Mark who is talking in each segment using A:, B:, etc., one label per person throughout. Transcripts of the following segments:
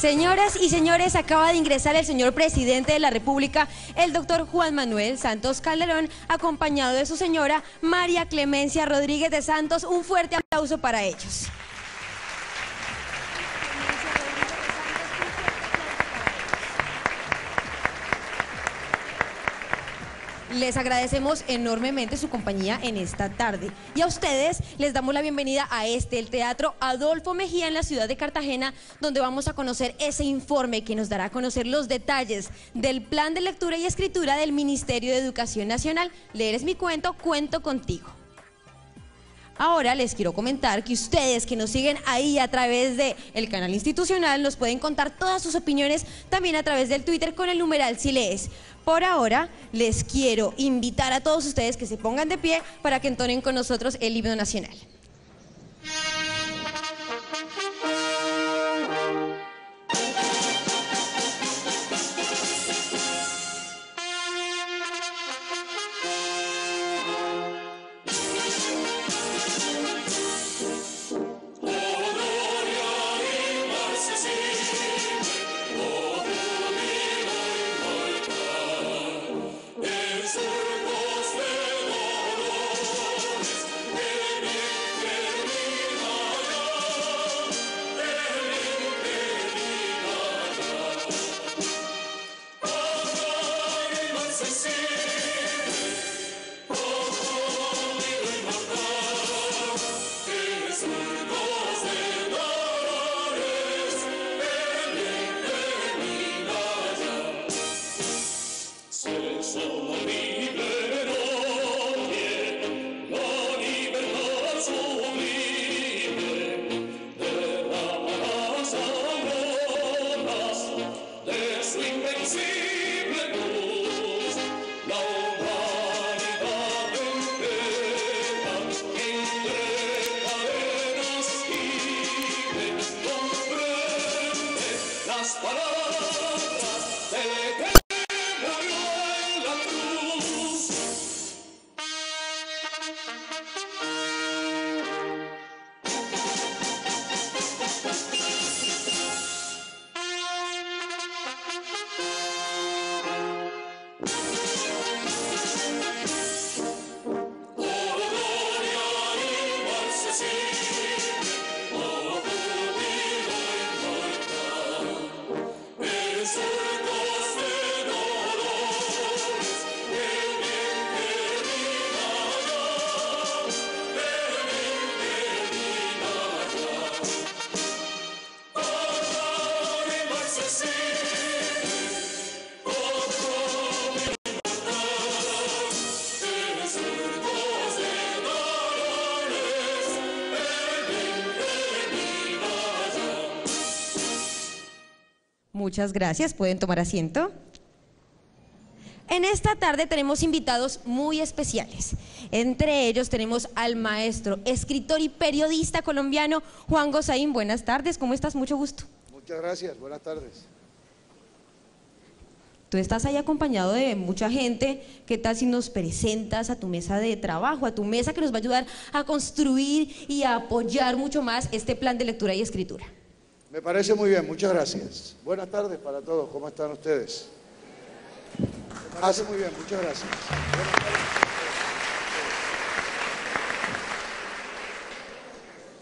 A: Señoras y señores, acaba de ingresar el señor presidente de la República, el doctor Juan Manuel Santos Calderón, acompañado de su señora María Clemencia Rodríguez de Santos. Un fuerte aplauso para ellos. Les agradecemos enormemente su compañía en esta tarde. Y a ustedes les damos la bienvenida a el Teatro Adolfo Mejía en la ciudad de Cartagena, donde vamos a conocer ese informe que nos dará a conocer los detalles del plan de lectura y escritura del Ministerio de Educación Nacional. Leer mi cuento, cuento contigo. Ahora les quiero comentar que ustedes que nos siguen ahí a través del canal institucional nos pueden contar todas sus opiniones también a través del Twitter con el numeral Si Lees. Por ahora les quiero invitar a todos ustedes que se pongan de pie para que entonen con nosotros el himno nacional. Muchas gracias, pueden tomar asiento. En esta tarde tenemos invitados muy especiales. Entre ellos tenemos al maestro, escritor y periodista colombiano Juan Gozaín. Buenas tardes, ¿cómo estás? Mucho gusto.
B: Muchas gracias, buenas tardes.
A: Tú estás ahí acompañado de mucha gente. ¿Qué tal si nos presentas a tu mesa de trabajo, a tu mesa que nos va a ayudar a construir y a apoyar mucho más este plan de lectura y escritura?
B: Me parece muy bien, muchas gracias. Buenas tardes para todos, ¿cómo están ustedes? Me parece muy bien, muchas gracias.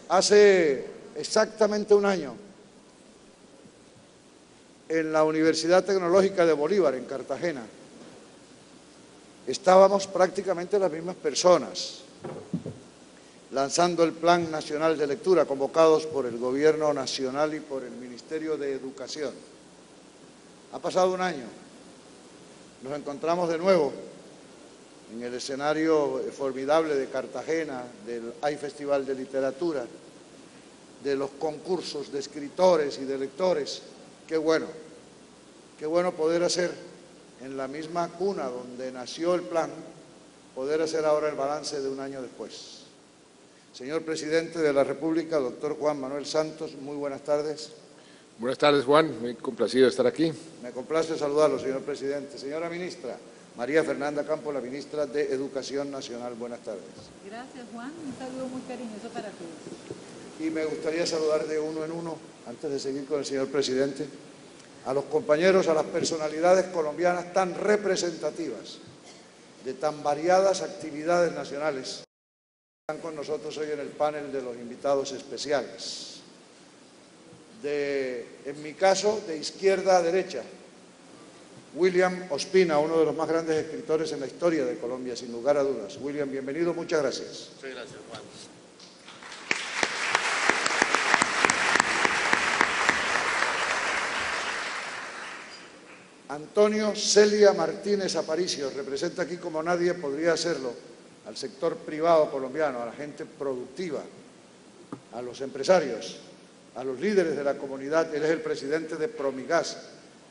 B: Hace exactamente un año, en la Universidad Tecnológica de Bolívar, en Cartagena, estábamos prácticamente las mismas personas, lanzando el Plan Nacional de Lectura, convocados por el Gobierno Nacional y por el Ministerio de Educación. Ha pasado un año, nos encontramos de nuevo en el escenario formidable de Cartagena, del Hay Festival de Literatura, de los concursos de escritores y de lectores. Qué bueno poder hacer en la misma cuna donde nació el plan, poder hacer ahora el balance de un año después. Señor Presidente de la República, doctor Juan Manuel Santos, muy buenas tardes.
C: Buenas tardes, Juan, muy complacido de estar aquí.
B: Me complace saludarlo, señor Presidente. Señora Ministra, María Fernanda Campos, la Ministra de Educación Nacional, buenas tardes.
D: Gracias, Juan, un saludo muy cariñoso para todos.
B: Y me gustaría saludar de uno en uno antes de seguir con el señor presidente, a los compañeros, a las personalidades colombianas tan representativas de tan variadas actividades nacionales que están con nosotros hoy en el panel de los invitados especiales. En mi caso, de izquierda a derecha, William Ospina, uno de los más grandes escritores en la historia de Colombia, sin lugar a dudas. William, bienvenido, muchas gracias.
D: Muchas gracias, Juan.
B: Antonio Celia Martínez Aparicio representa aquí como nadie podría hacerlo al sector privado colombiano, a la gente productiva, a los empresarios, a los líderes de la comunidad. Él es el presidente de Promigas,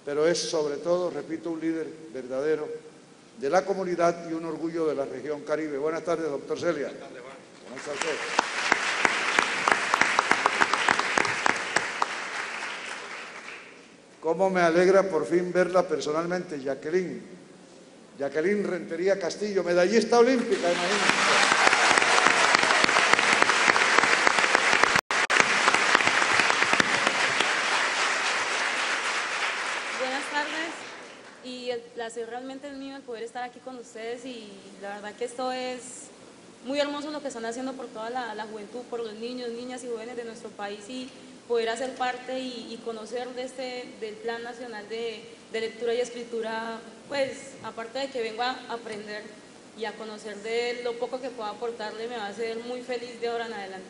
B: pero es sobre todo, repito, un líder verdadero de la comunidad y un orgullo de la región Caribe. Buenas tardes, doctor Celia. Buenas tardes, Juan. ¿Cómo está usted? Cómo me alegra por fin verla personalmente, Jacqueline. Jacqueline Rentería Castillo, medallista olímpica, imagínense.
E: Buenas tardes, y el placer realmente es mío el poder estar aquí con ustedes, y la verdad que esto es muy hermoso lo que están haciendo por toda la juventud, por los niños, niñas y jóvenes de nuestro país, y poder hacer parte y conocer del Plan Nacional de Lectura y Escritura, pues aparte de que vengo a aprender y a conocer de lo poco que puedo aportarle, me va a hacer muy feliz de ahora en adelante.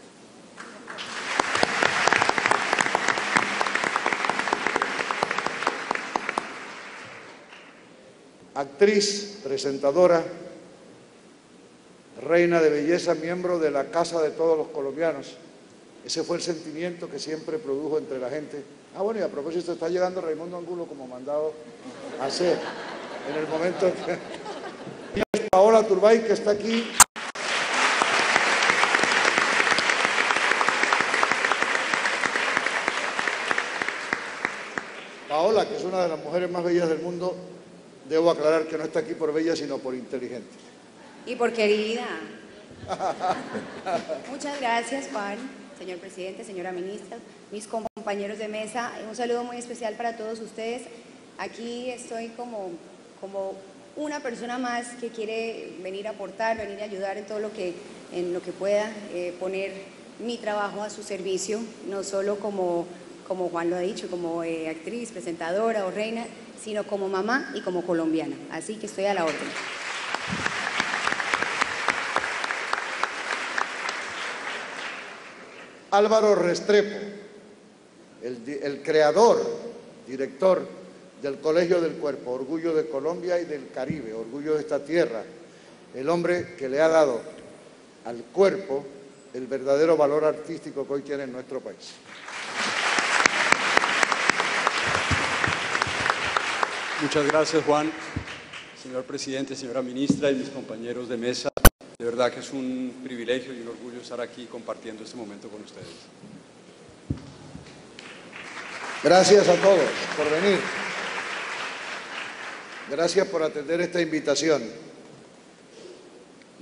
B: Actriz, presentadora, reina de belleza, miembro de la Casa de Todos los Colombianos. Ese fue el sentimiento que siempre produjo entre la gente. Ah, bueno, y a propósito, está llegando Raimundo Angulo como mandado a hacer en el momento en que... Y es Paola Turbay, que está aquí. Paola, que es una de las mujeres más bellas del mundo, debo aclarar que no está aquí por bella, sino por inteligente.
F: Y por querida. Muchas gracias, Juan, señor presidente, señora ministra, mis compañeros de mesa. Un saludo muy especial para todos ustedes. Aquí estoy como una persona más que quiere venir a aportar, venir a ayudar en todo en lo que pueda, poner mi trabajo a su servicio, no solo como Juan lo ha dicho, como actriz, presentadora o reina, sino como mamá y como colombiana. Así que estoy a la orden.
B: Álvaro Restrepo, el creador, director del Colegio del Cuerpo, orgullo de Colombia y del Caribe, orgullo de esta tierra, el hombre que le ha dado al cuerpo el verdadero valor artístico que hoy tiene en nuestro país.
G: Muchas gracias, Juan, señor presidente, señora ministra y mis compañeros de mesa. De verdad que es un privilegio y un orgullo estar aquí compartiendo este momento con ustedes.
B: Gracias a todos por venir. Gracias por atender esta invitación.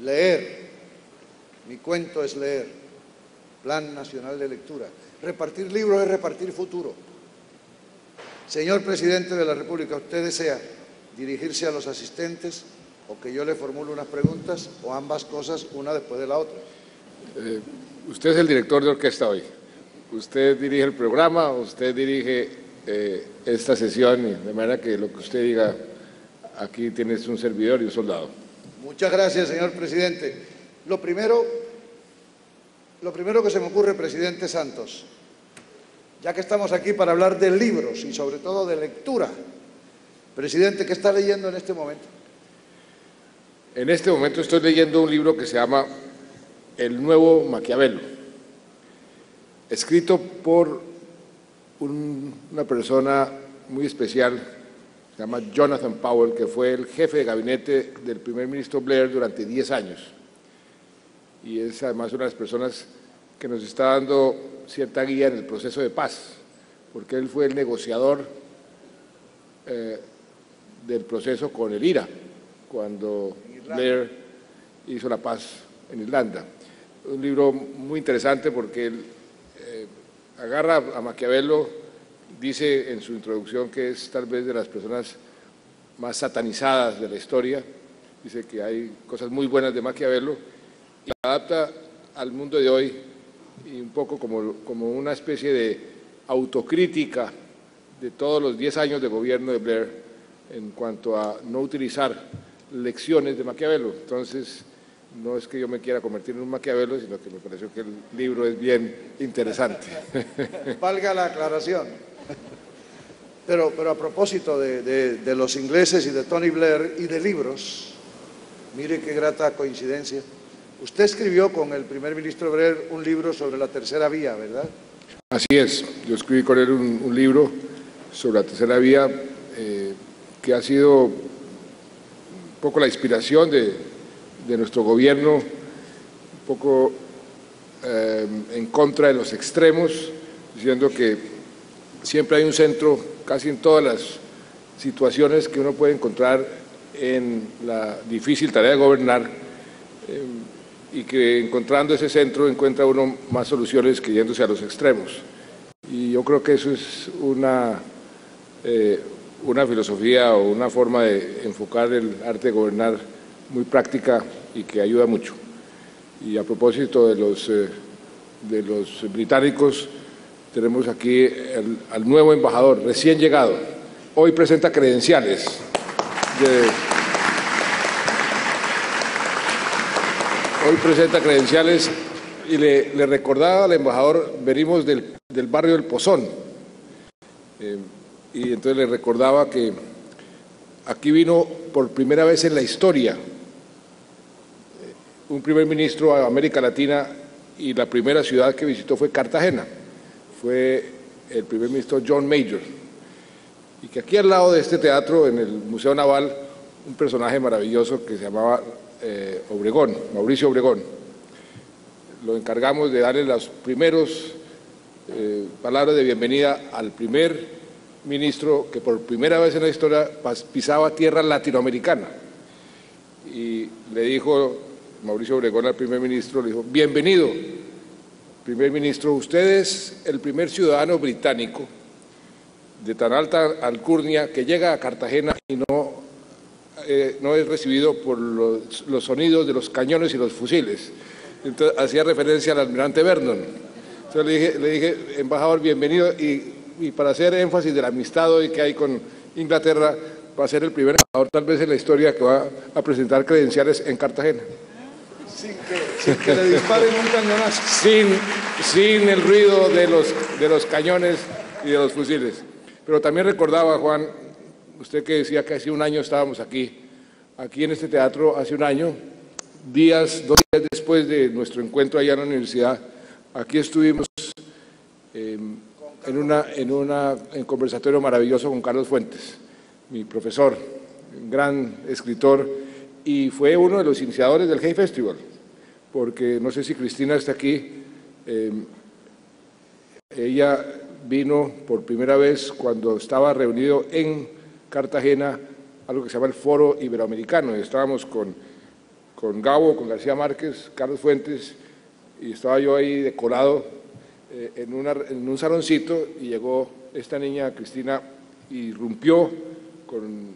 B: Leer, mi cuento es leer, Plan Nacional de Lectura. Repartir libros es repartir futuro. Señor presidente de la República, ¿usted desea dirigirse a los asistentes o que yo le formule unas preguntas, o ambas cosas, una después de la otra?
C: Usted es el director de orquesta hoy. Usted dirige el programa, usted dirige esta sesión, y de manera que lo que usted diga, aquí tienes un servidor y un soldado.
B: Muchas gracias, señor presidente. Lo primero que se me ocurre, presidente Santos, ya que estamos aquí para hablar de libros y sobre todo de lectura, presidente, ¿qué está leyendo en este momento?
C: En este momento estoy leyendo un libro que se llama El Nuevo Maquiavelo, escrito por una persona muy especial, se llama Jonathan Powell, que fue el jefe de gabinete del primer ministro Blair durante 10 años. Y es además una de las personas que nos está dando cierta guía en el proceso de paz, porque él fue el negociador del proceso con el IRA, cuando Blair hizo la paz en Irlanda. Un libro muy interesante porque él agarra a Maquiavelo, dice en su introducción que es tal vez de las personas más satanizadas de la historia, dice que hay cosas muy buenas de Maquiavelo, y la adapta al mundo de hoy y un poco como una especie de autocrítica de todos los 10 años de gobierno de Blair en cuanto a no utilizar lecciones de Maquiavelo. Entonces, no es que yo me quiera convertir en un Maquiavelo, sino que me pareció que el libro es bien interesante.
B: Valga la aclaración. Pero a propósito de los ingleses y de Tony Blair y de libros, mire qué grata coincidencia. Usted escribió con el primer ministro Blair un libro sobre la tercera vía, ¿verdad?
C: Así es, yo escribí con él un libro sobre la tercera vía que ha sido un poco la inspiración de nuestro gobierno, un poco en contra de los extremos, diciendo que siempre hay un centro casi en todas las situaciones que uno puede encontrar en la difícil tarea de gobernar y que encontrando ese centro encuentra uno más soluciones que yéndose a los extremos. Y yo creo que eso es una filosofía o una forma de enfocar el arte de gobernar muy práctica y que ayuda mucho. Y a propósito de los británicos, tenemos aquí al nuevo embajador, recién llegado. Hoy presenta credenciales. Hoy presenta credenciales y le recordaba al embajador, venimos del barrio del Pozón, y entonces le recordaba que aquí vino por primera vez en la historia un primer ministro a América Latina y la primera ciudad que visitó fue Cartagena. Fue el primer ministro John Major, y que aquí al lado de este teatro, en el Museo Naval, un personaje maravilloso que se llamaba Obregón, Mauricio Obregón. Lo encargamos de darle las primeros palabras de bienvenida al primer ministro que por primera vez en la historia pisaba tierra latinoamericana. Y le dijo Mauricio Obregón al primer ministro, le dijo: bienvenido, primer ministro, usted es el primer ciudadano británico de tan alta alcurnia que llega a Cartagena y no es recibido por los sonidos de los cañones y los fusiles. Entonces hacía referencia al almirante Vernon. Entonces le dije, embajador, bienvenido, y para hacer énfasis de la amistad hoy que hay con Inglaterra, va a ser el primer embajador tal vez en la historia que va a presentar credenciales en Cartagena.
B: Sin que le disparen un cañonazo.
C: Sin el ruido de los cañones y de los fusiles. Pero también recordaba, Juan, usted que decía que hace un año estábamos aquí en este teatro, hace un año, 2 días después de nuestro encuentro allá en la universidad, aquí estuvimos en un conversatorio maravilloso con Carlos Fuentes, mi profesor, un gran escritor, y fue uno de los iniciadores del Hay Festival, porque no sé si Cristina está aquí, ella vino por primera vez cuando estaba reunido en Cartagena algo que se llama el Foro Iberoamericano, y estábamos con Gabo, con García Márquez, Carlos Fuentes, y estaba yo ahí decorado en un saloncito, y llegó esta niña, Cristina, y irrumpió con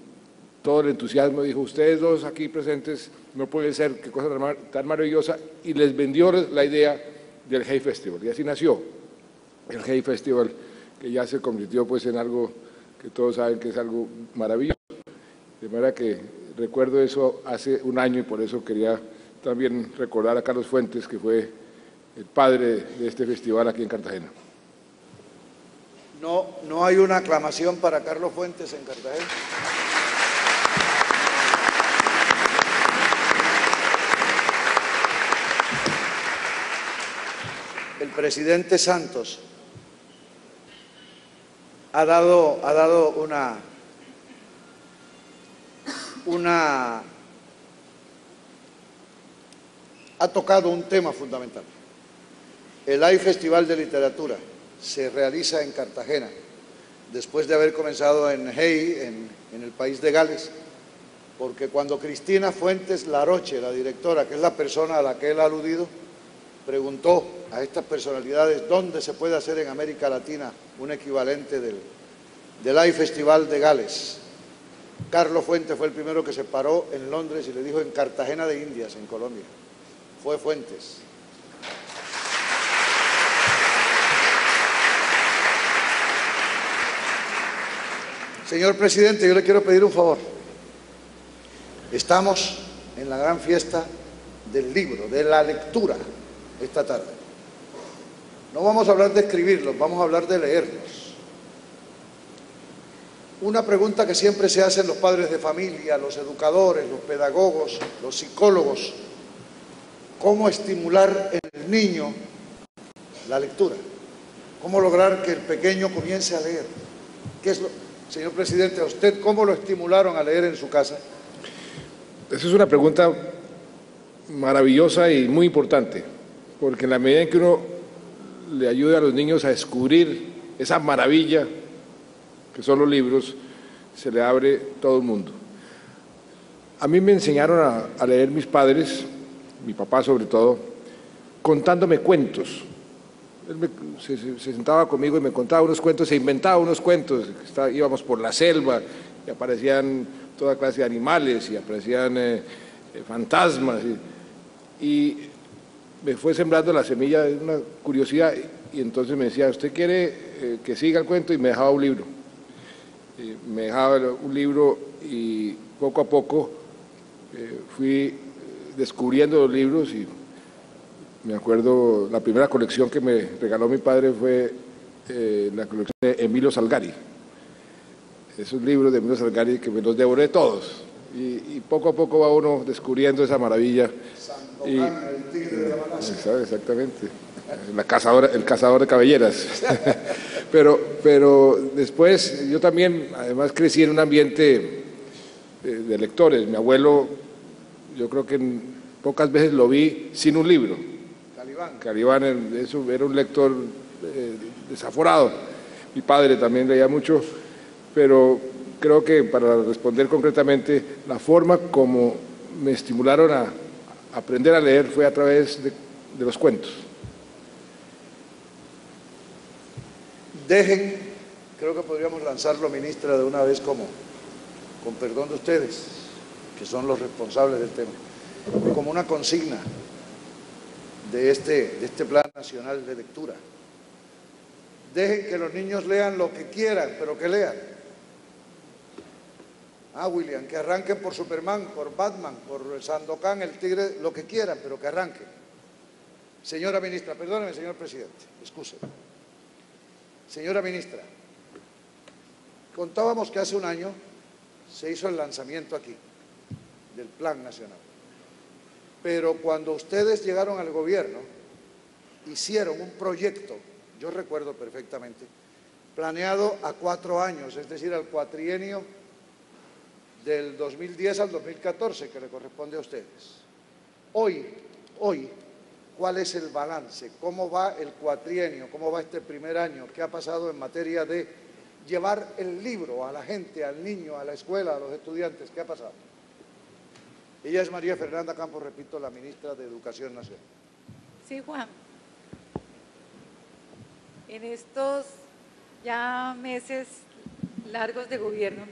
C: todo el entusiasmo, dijo: ustedes dos aquí presentes, no puede ser, qué cosa tan maravillosa, y les vendió la idea del Hay Festival, y así nació el Hay Festival, que ya se convirtió pues en algo que todos saben que es algo maravilloso. De manera que recuerdo eso hace un año, y por eso quería también recordar a Carlos Fuentes, que fue el padre de este festival aquí en Cartagena.
B: No hay una aclamación para Carlos Fuentes en Cartagena. El presidente Santos ha tocado un tema fundamental. El Hay Festival de Literatura se realiza en Cartagena, después de haber comenzado en Hay, en el país de Gales, porque cuando Cristina Fuentes Laroche, la directora, que es la persona a la que él ha aludido, preguntó a estas personalidades dónde se puede hacer en América Latina un equivalente del AI Festival de Gales. Carlos Fuentes fue el primero que se paró en Londres y le dijo en Cartagena de Indias, en Colombia. Fue Fuentes. Señor presidente, yo le quiero pedir un favor. Estamos en la gran fiesta del libro, de la lectura, esta tarde. No vamos a hablar de escribirlos, vamos a hablar de leerlos. Una pregunta que siempre se hacen los padres de familia, los educadores, los pedagogos, los psicólogos: ¿cómo estimular en el niño la lectura? ¿Cómo lograr que el pequeño comience a leer? Señor presidente, ¿a usted cómo lo estimularon a leer en su casa?
C: Esa es una pregunta maravillosa y muy importante, porque en la medida en que uno le ayude a los niños a descubrir esa maravilla que son los libros, se le abre todo el mundo. A mí me enseñaron a leer mis padres, mi papá sobre todo, contándome cuentos. Él se sentaba conmigo y me contaba unos cuentos, se inventaba unos cuentos. Íbamos por la selva y aparecían toda clase de animales y aparecían fantasmas. Y me fue sembrando la semilla de una curiosidad, y entonces me decía: ¿usted quiere que siga el cuento? Y me dejaba un libro. Me dejaba un libro y poco a poco fui descubriendo los libros. Y me acuerdo, la primera colección que me regaló mi padre fue la colección de Emilio Salgari. Esos libros de Emilio Salgari que me los devoré todos. Y poco a poco va uno descubriendo esa maravilla.
B: Sandokan, el tigre de la Malasia.
C: Exactamente. El cazador de cabelleras. pero después yo también, además, crecí en un ambiente de lectores. Mi abuelo, yo creo que pocas veces lo vi sin un libro. Calibán era un lector desaforado. Mi padre también leía mucho, pero creo que, para responder concretamente, la forma como me estimularon a aprender a leer fue a través de los cuentos.
B: Creo que podríamos lanzarlo, ministra, de una vez, con perdón de ustedes, que son los responsables del tema, como una consigna de este Plan Nacional de Lectura. Dejen que los niños lean lo que quieran, pero que lean. William, que arranquen por Superman, por Batman, por Sandokan, el tigre, lo que quieran, pero que arranquen. Señora ministra, perdóneme, señor presidente, excúseme. Señora ministra, contábamos que hace un año se hizo el lanzamiento aquí del Plan Nacional. Pero cuando ustedes llegaron al gobierno, hicieron un proyecto, yo recuerdo perfectamente, planeado a 4 años, es decir, al cuatrienio del 2010 al 2014, que le corresponde a ustedes. Hoy, ¿cuál es el balance? ¿Cómo va el cuatrienio? ¿Cómo va este primer año? ¿Qué ha pasado en materia de llevar el libro a la gente, al niño, a la escuela, a los estudiantes? ¿Qué ha pasado? Ella es María Fernanda Campos, repito, la ministra de Educación Nacional.
D: Sí, Juan. En estos ya meses largos de gobierno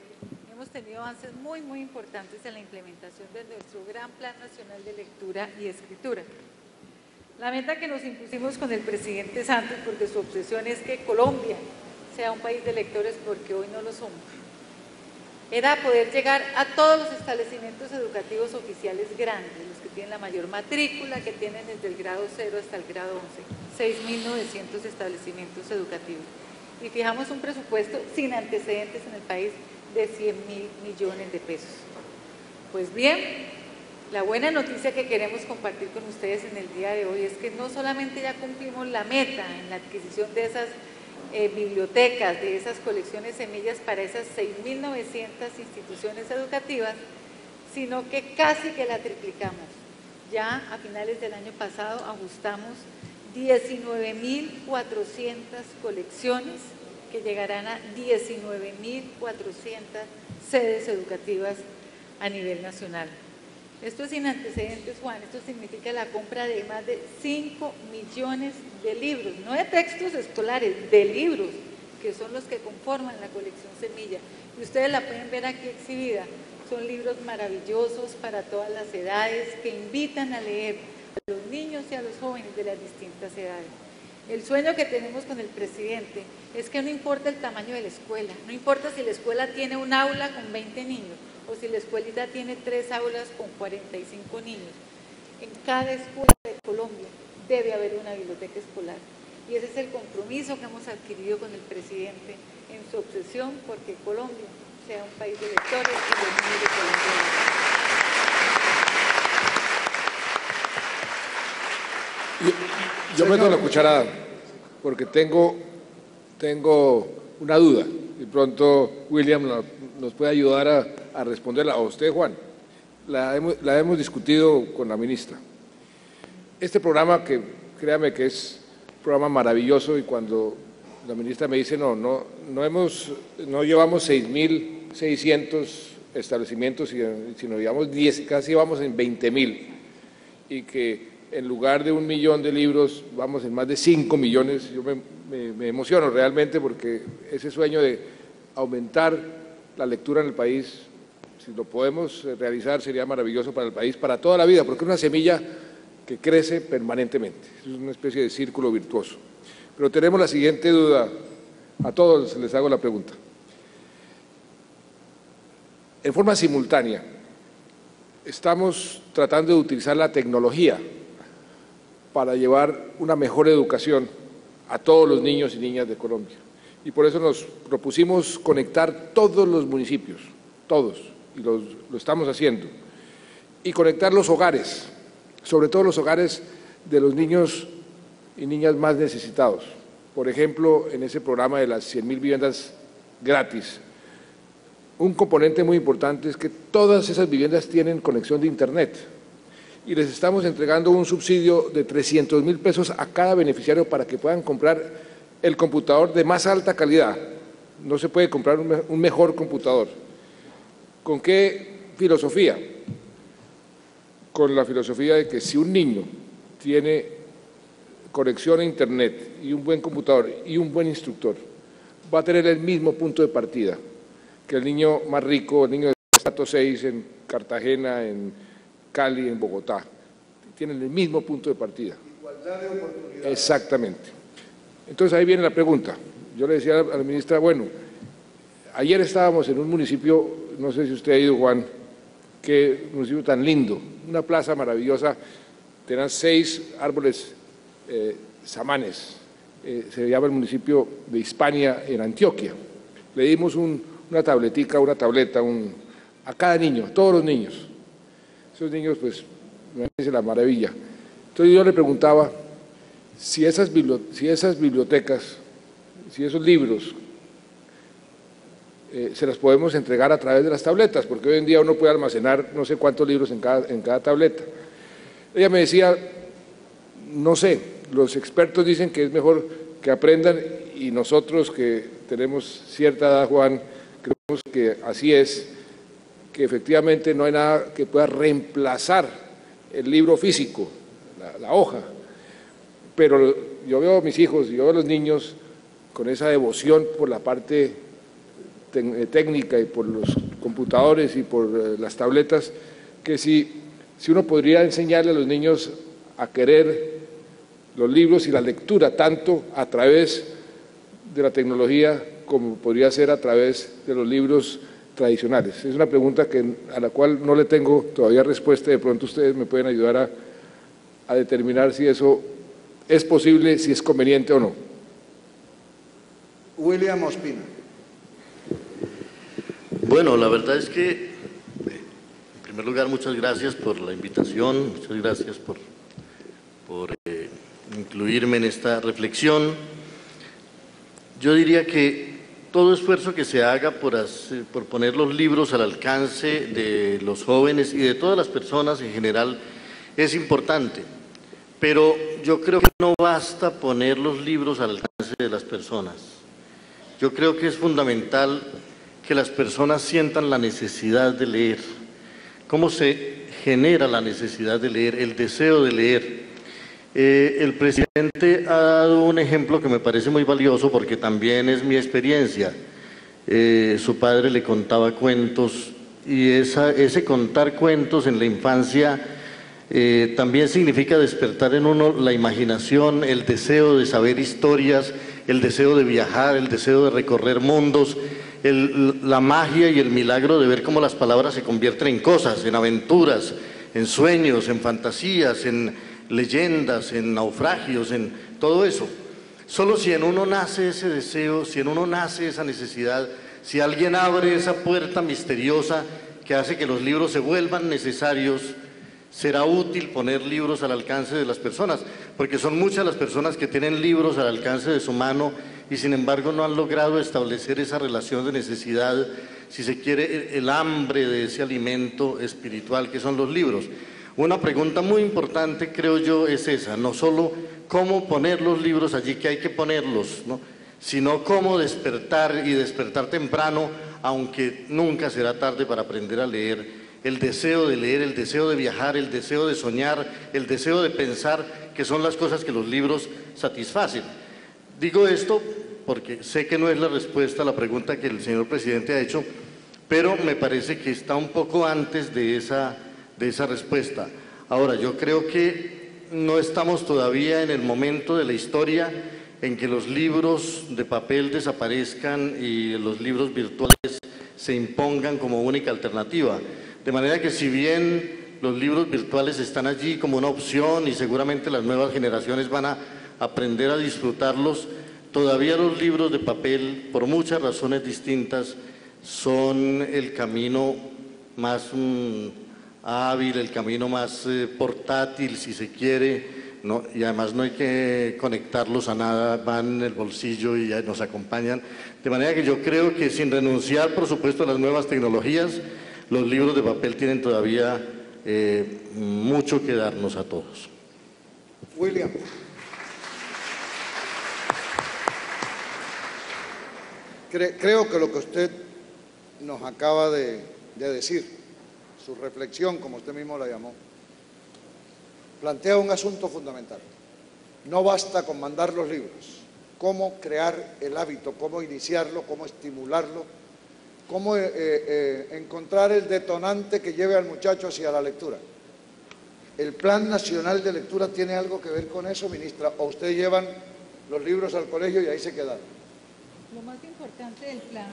D: hemos tenido avances muy importantes en la implementación de nuestro Gran Plan Nacional de Lectura y Escritura. La meta que nos impusimos con el presidente Santos, porque su obsesión es que Colombia sea un país de lectores, porque hoy no lo somos, era poder llegar a todos los establecimientos educativos oficiales grandes, los que tienen la mayor matrícula, que tienen desde el grado 0 hasta el grado 11, 6.900 establecimientos educativos. Y fijamos un presupuesto sin antecedentes en el país de 100.000 millones de pesos. Pues bien, la buena noticia que queremos compartir con ustedes en el día de hoy es que no solamente ya cumplimos la meta en la adquisición de esas bibliotecas, de esas colecciones semillas para esas 6.900 instituciones educativas, sino que casi que la triplicamos. Ya a finales del año pasado ajustamos 19.400 colecciones que llegarán a 19.400 sedes educativas a nivel nacional. Esto es sin antecedentes, Juan. Esto significa la compra de más de 5 millones de libros, no de textos escolares, de libros, que son los que conforman la colección Semilla. Y ustedes la pueden ver aquí exhibida. Son libros maravillosos para todas las edades que invitan a leer a los niños y a los jóvenes de las distintas edades. El sueño que tenemos con el presidente es que no importa el tamaño de la escuela, no importa si la escuela tiene un aula con 20 niños o si la escuelita tiene 3 aulas con 45 niños. En cada escuela de Colombia debe haber una biblioteca escolar. Y ese es el compromiso que hemos adquirido con el presidente en su obsesión porque Colombia sea un país de lectores y de niños de Colombia.
C: Yo meto la cucharada porque tengo una duda. De pronto William nos puede ayudar a responderla. A usted, Juan, la hemos discutido con la ministra. Este programa, que créame que es un programa maravilloso, y cuando la ministra me dice no llevamos 6.600 establecimientos, sino llevamos 10, casi vamos en 20.000, y que en lugar de 1 millón de libros vamos en más de 5 millones. Yo me emociono realmente porque ese sueño de aumentar la lectura en el país, si lo podemos realizar, sería maravilloso para el país, para toda la vida, porque es una semilla que crece permanentemente, es una especie de círculo virtuoso. Pero tenemos la siguiente duda, a todos les hago la pregunta. En forma simultánea, estamos tratando de utilizar la tecnología para llevar una mejor educación a todos los niños y niñas de Colombia. Y por eso nos propusimos conectar todos los municipios, todos, y lo estamos haciendo, y conectar los hogares, sobre todo los hogares de los niños y niñas más necesitados. Por ejemplo, en ese programa de las 100.000 viviendas gratis, un componente muy importante es que todas esas viviendas tienen conexión de Internet, y les estamos entregando un subsidio de 300.000 pesos a cada beneficiario para que puedan comprar el computador de más alta calidad. No se puede comprar un mejor computador. ¿Con qué filosofía? Con la filosofía de que si un niño tiene conexión a Internet y un buen computador y un buen instructor, va a tener el mismo punto de partida que el niño más rico, el niño de estrato 6 en Cartagena, en Cali, en Bogotá. Tienen el mismo punto de partida.
B: Igualdad de oportunidades.
C: Exactamente. Entonces ahí viene la pregunta. Yo le decía a la ministra, bueno, ayer estábamos en un municipio, no sé si usted ha ido, Juan, qué municipio tan lindo, una plaza maravillosa, tenían 6 árboles samanes, se llama el municipio de Hispania, en Antioquia. Le dimos una tableta a cada niño, a todos los niños. Esos niños, pues, me parece la maravilla. Entonces yo le preguntaba si esas bibliotecas, si esos libros, se las podemos entregar a través de las tabletas, porque hoy en día uno puede almacenar no sé cuántos libros en cada tableta. Ella me decía, no sé, los expertos dicen que es mejor que aprendan, y nosotros que tenemos cierta edad, Juan, creemos que así es, que efectivamente no hay nada que pueda reemplazar el libro físico, la hoja. Pero yo veo a mis hijos, yo veo a los niños con esa devoción por la parte técnica y por los computadores y por las tabletas, que si uno podría enseñarle a los niños a querer los libros y la lectura, tanto a través de la tecnología como podría ser a través de los libros tradicionales. Es una pregunta a la cual no le tengo todavía respuesta. De pronto ustedes me pueden ayudar a determinar si eso es posible, si es conveniente o no.
B: William Ospina.
H: Bueno, la verdad es que, en primer lugar, muchas gracias por la invitación, muchas gracias por incluirme en esta reflexión. Yo diría que todo esfuerzo que se haga por poner los libros al alcance de los jóvenes y de todas las personas en general es importante, pero yo creo que no basta poner los libros al alcance de las personas. Yo creo que es fundamental que las personas sientan la necesidad de leer. ¿Cómo se genera la necesidad de leer, el deseo de leer. El presidente ha dado un ejemplo que me parece muy valioso porque también es mi experiencia. Su padre le contaba cuentos y ese contar cuentos en la infancia también significa despertar en uno la imaginación, el deseo de saber historias, el deseo de viajar, el deseo de recorrer mundos, la magia y el milagro de ver cómo las palabras se convierten en cosas, en aventuras, en sueños, en fantasías, en leyendas, en naufragios, en todo eso. Solo si en uno nace ese deseo, si en uno nace esa necesidad, si alguien abre esa puerta misteriosa que hace que los libros se vuelvan necesarios, será útil poner libros al alcance de las personas, porque son muchas las personas que tienen libros al alcance de su mano y sin embargo no han logrado establecer esa relación de necesidad, si se quiere, el hambre de ese alimento espiritual que son los libros. Una pregunta muy importante, creo yo, es esa, no solo cómo poner los libros allí que hay que ponerlos, ¿no?, sino cómo despertar y despertar temprano, aunque nunca será tarde para aprender a leer. El deseo de leer, el deseo de viajar, el deseo de soñar, el deseo de pensar, que son las cosas que los libros satisfacen. Digo esto porque sé que no es la respuesta a la pregunta que el señor presidente ha hecho, pero me parece que está un poco antes de esa respuesta. Ahora, yo creo que no estamos todavía en el momento de la historia en que los libros de papel desaparezcan y los libros virtuales se impongan como única alternativa. De manera que si bien los libros virtuales están allí como una opción y seguramente las nuevas generaciones van a aprender a disfrutarlos, todavía los libros de papel, por muchas razones distintas, son el camino más hábil, el camino más portátil, si se quiere, ¿no? Y además no hay que conectarlos a nada, van en el bolsillo y ya nos acompañan. De manera que yo creo que sin renunciar, por supuesto, a las nuevas tecnologías, los libros de papel tienen todavía mucho que darnos a todos.
B: William. Creo que lo que usted nos acaba de decir, su reflexión, como usted mismo la llamó, plantea un asunto fundamental. No basta con mandar los libros. ¿Cómo crear el hábito? ¿Cómo iniciarlo? ¿Cómo estimularlo? ¿Cómo encontrar el detonante que lleve al muchacho hacia la lectura? ¿El Plan Nacional de Lectura tiene algo que ver con eso, ministra? ¿O ustedes llevan los libros al colegio y ahí se quedan?
D: Lo más importante del plan,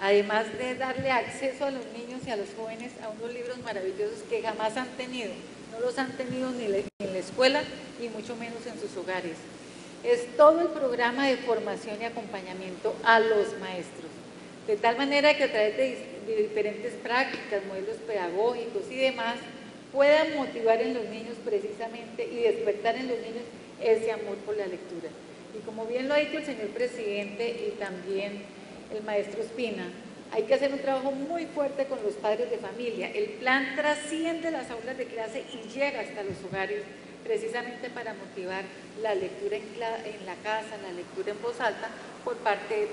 D: además de darle acceso a los niños y a los jóvenes a unos libros maravillosos que jamás han tenido, no los han tenido ni en la escuela y mucho menos en sus hogares, es todo el programa de formación y acompañamiento a los maestros, de tal manera que a través de diferentes prácticas, modelos pedagógicos y demás, puedan motivar en los niños precisamente y despertar en los niños ese amor por la lectura. Y como bien lo ha dicho el señor presidente y también el maestro Espina, hay que hacer un trabajo muy fuerte con los padres de familia. El plan trasciende las aulas de clase y llega hasta los hogares precisamente para motivar la lectura en la casa, la lectura en voz alta por parte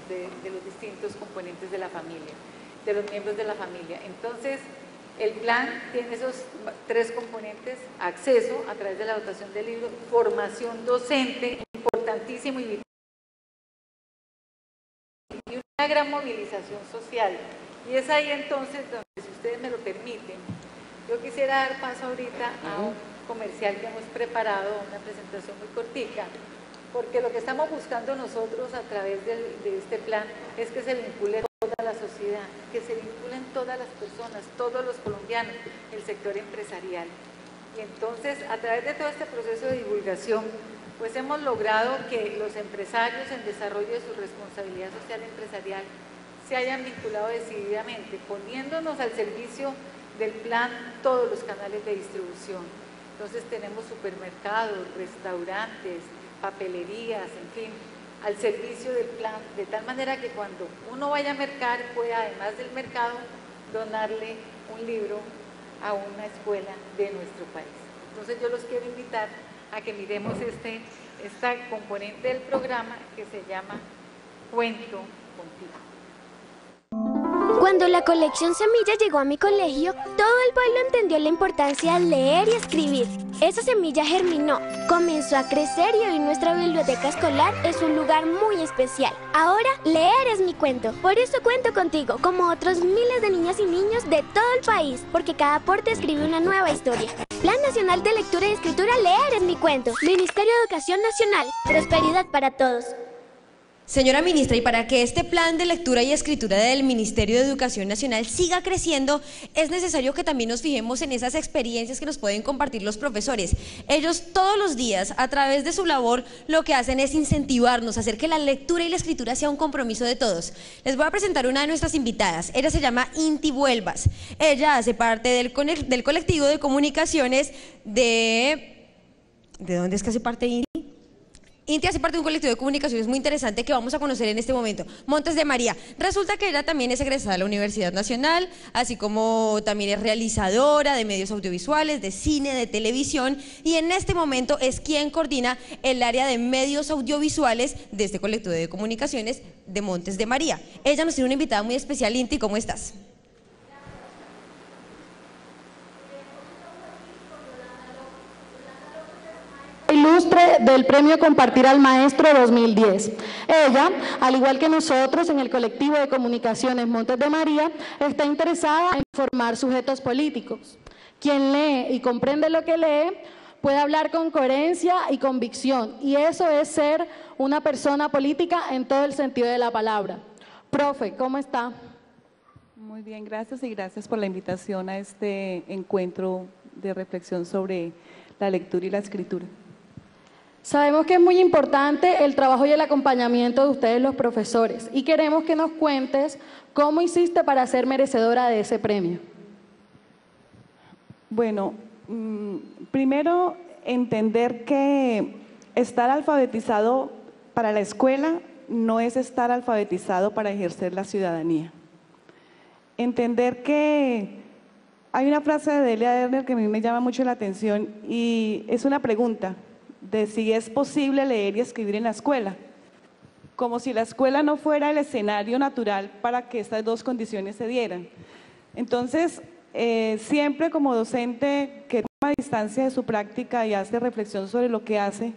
D: de los distintos componentes de la familia, de los miembros de la familia. Entonces, el plan tiene esos tres componentes: acceso a través de la dotación del libro, formación docente, importantísimo, y una gran movilización social. Y es ahí entonces donde, si ustedes me lo permiten, yo quisiera dar paso ahorita a un comercial que hemos preparado, una presentación muy cortica, porque lo que estamos buscando nosotros a través de este plan es que se vincule toda la sociedad, que se vinculen todas las personas, todos los colombianos, el sector empresarial. Y entonces, a través de todo este proceso de divulgación, pues hemos logrado que los empresarios en desarrollo de su responsabilidad social empresarial se hayan vinculado decididamente, poniéndonos al servicio del plan todos los canales de distribución. Entonces tenemos supermercados, restaurantes, papelerías, en fin, al servicio del plan, de tal manera que cuando uno vaya a mercar, pueda, además del mercado, donarle un libro a una escuela de nuestro país. Entonces yo los quiero invitar a que miremos esta componente del programa que se llama Cuento Contigo.
I: Cuando la colección Semilla llegó a mi colegio, todo el pueblo entendió la importancia de leer y escribir. Esa semilla germinó, comenzó a crecer y hoy nuestra biblioteca escolar es un lugar muy especial. Ahora, leer es mi cuento. Por eso cuento contigo, como otros miles de niñas y niños de todo el país, porque cada aporte escribe una nueva historia. Plan Nacional de Lectura y Escritura, leer es mi cuento. Ministerio de Educación Nacional, prosperidad para todos.
A: Señora ministra, y para que este plan de lectura y escritura del Ministerio de Educación Nacional siga creciendo, es necesario que también nos fijemos en esas experiencias que nos pueden compartir los profesores. Ellos todos los días, a través de su labor, lo que hacen es incentivarnos a hacer que la lectura y la escritura sea un compromiso de todos. Les voy a presentar una de nuestras invitadas. Ella se llama Inti Vuelvas. Ella hace parte del colectivo de comunicaciones de... ¿De dónde es que hace parte Inti? Inti hace parte de un colectivo de comunicaciones muy interesante que vamos a conocer en este momento, Montes de María. Resulta que ella también es egresada de la Universidad Nacional, así como también es realizadora de medios audiovisuales, de cine, de televisión, y en este momento es quien coordina el área de medios audiovisuales de este colectivo de comunicaciones de Montes de María. Ella nos tiene una invitada muy especial. Inti, ¿cómo estás?
J: Ilustre del Premio Compartir al Maestro 2010. Ella, al igual que nosotros en el colectivo de comunicaciones Montes de María, está interesada en formar sujetos políticos. Quien lee y comprende lo que lee puede hablar con coherencia y convicción, y eso es ser una persona política en todo el sentido de la palabra. Profe, ¿cómo está?
K: Muy bien, gracias, y gracias por la invitación a este encuentro de reflexión sobre la lectura y la escritura.
J: Sabemos que es muy importante el trabajo y el acompañamiento de ustedes los profesores y queremos que nos cuentes cómo hiciste para ser merecedora de ese premio.
K: Bueno, primero entender que estar alfabetizado para la escuela no es estar alfabetizado para ejercer la ciudadanía. Entender que hay una frase de Delia Derner que a mí me llama mucho la atención y es una pregunta de si es posible leer y escribir en la escuela, como si la escuela no fuera el escenario natural para que estas dos condiciones se dieran. Entonces, siempre como docente que toma distancia de su práctica y hace reflexión sobre lo que hace,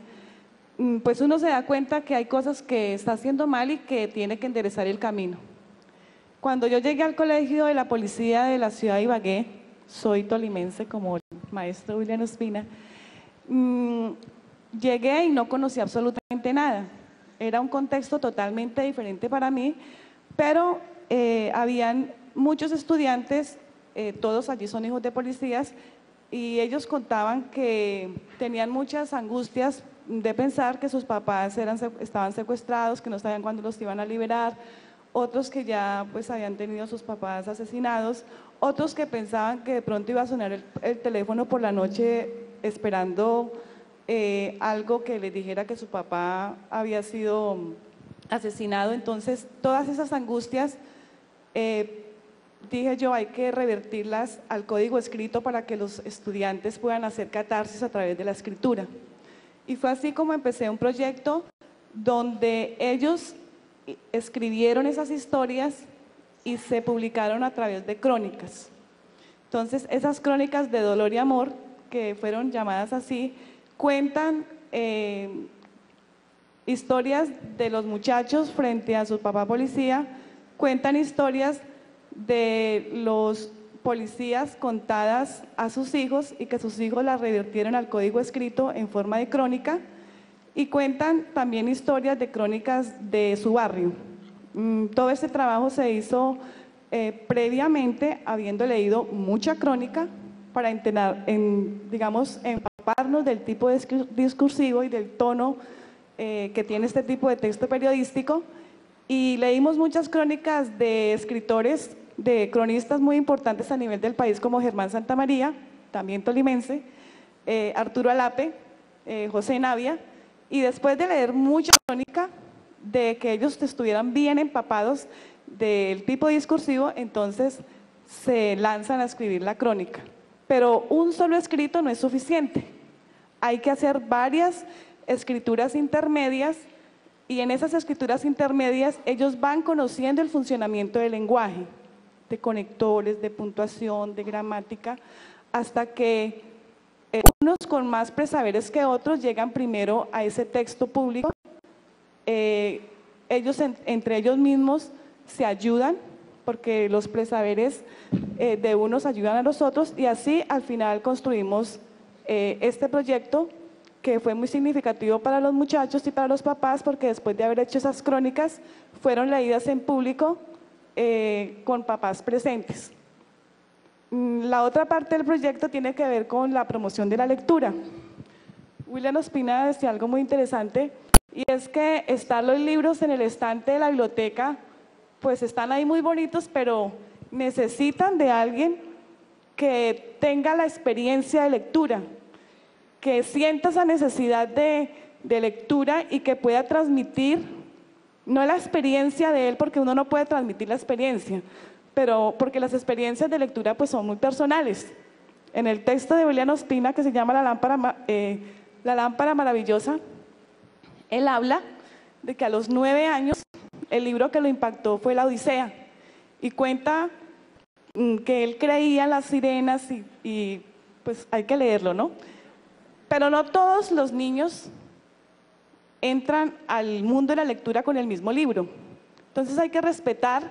K: pues uno se da cuenta que hay cosas que está haciendo mal y que tiene que enderezar el camino. Cuando yo llegué al colegio de la policía de la ciudad de Ibagué, soy tolimense como el maestro William Ospina, llegué y no conocía absolutamente nada. Era un contexto totalmente diferente para mí, pero habían muchos estudiantes, todos allí son hijos de policías, y ellos contaban que tenían muchas angustias de pensar que sus papás estaban secuestrados, que no sabían cuándo los iban a liberar, otros que ya pues habían tenido a sus papás asesinados, otros que pensaban que de pronto iba a sonar el teléfono por la noche esperando algo que les dijera que su papá había sido asesinado. Entonces, todas esas angustias, dije yo, hay que revertirlas al código escrito para que los estudiantes puedan hacer catarsis a través de la escritura. Y fue así como empecé un proyecto donde ellos escribieron esas historias y se publicaron a través de crónicas. Entonces, esas crónicas de dolor y amor, que fueron llamadas así, cuentan historias de los muchachos frente a su papá policía, cuentan historias de los policías contadas a sus hijos y que sus hijos las revirtieron al código escrito en forma de crónica, y cuentan también historias de crónicas de su barrio. Todo este trabajo se hizo previamente habiendo leído mucha crónica para digamos, empaparnos del tipo discursivo y del tono que tiene este tipo de texto periodístico, y leímos muchas crónicas de escritores, de cronistas muy importantes a nivel del país como Germán Santamaría, también tolimense, Arturo Alape, José Navia, y después de leer mucha crónica, de que ellos estuvieran bien empapados del tipo discursivo, entonces se lanzan a escribir la crónica. Pero un solo escrito no es suficiente, hay que hacer varias escrituras intermedias, y en esas escrituras intermedias ellos van conociendo el funcionamiento del lenguaje. de conectores, de puntuación, de gramática, hasta que unos con más presaberes que otros llegan primero a ese texto público. Ellos entre ellos mismos se ayudan, porque los presaberes de unos ayudan a los otros, y así al final construimos este proyecto, que fue muy significativo para los muchachos y para los papás, porque después de haber hecho esas crónicas, fueron leídas en público con papás presentes. La otra parte del proyecto tiene que ver con la promoción de la lectura. William Ospina decía algo muy interesante, y es que están los libros en el estante de la biblioteca, pues están ahí muy bonitos, pero necesitan de alguien que tenga la experiencia de lectura, que sienta esa necesidad de lectura y que pueda transmitir, no la experiencia de él, porque uno no puede transmitir la experiencia, pero porque las experiencias de lectura pues son muy personales. En el texto de William Ospina, que se llama La lámpara maravillosa, él habla de que a los 9 años el libro que lo impactó fue La Odisea, y cuenta que él creía en las sirenas y pues hay que leerlo, ¿no? Pero no todos los niños entran al mundo de la lectura con el mismo libro. Entonces hay que respetar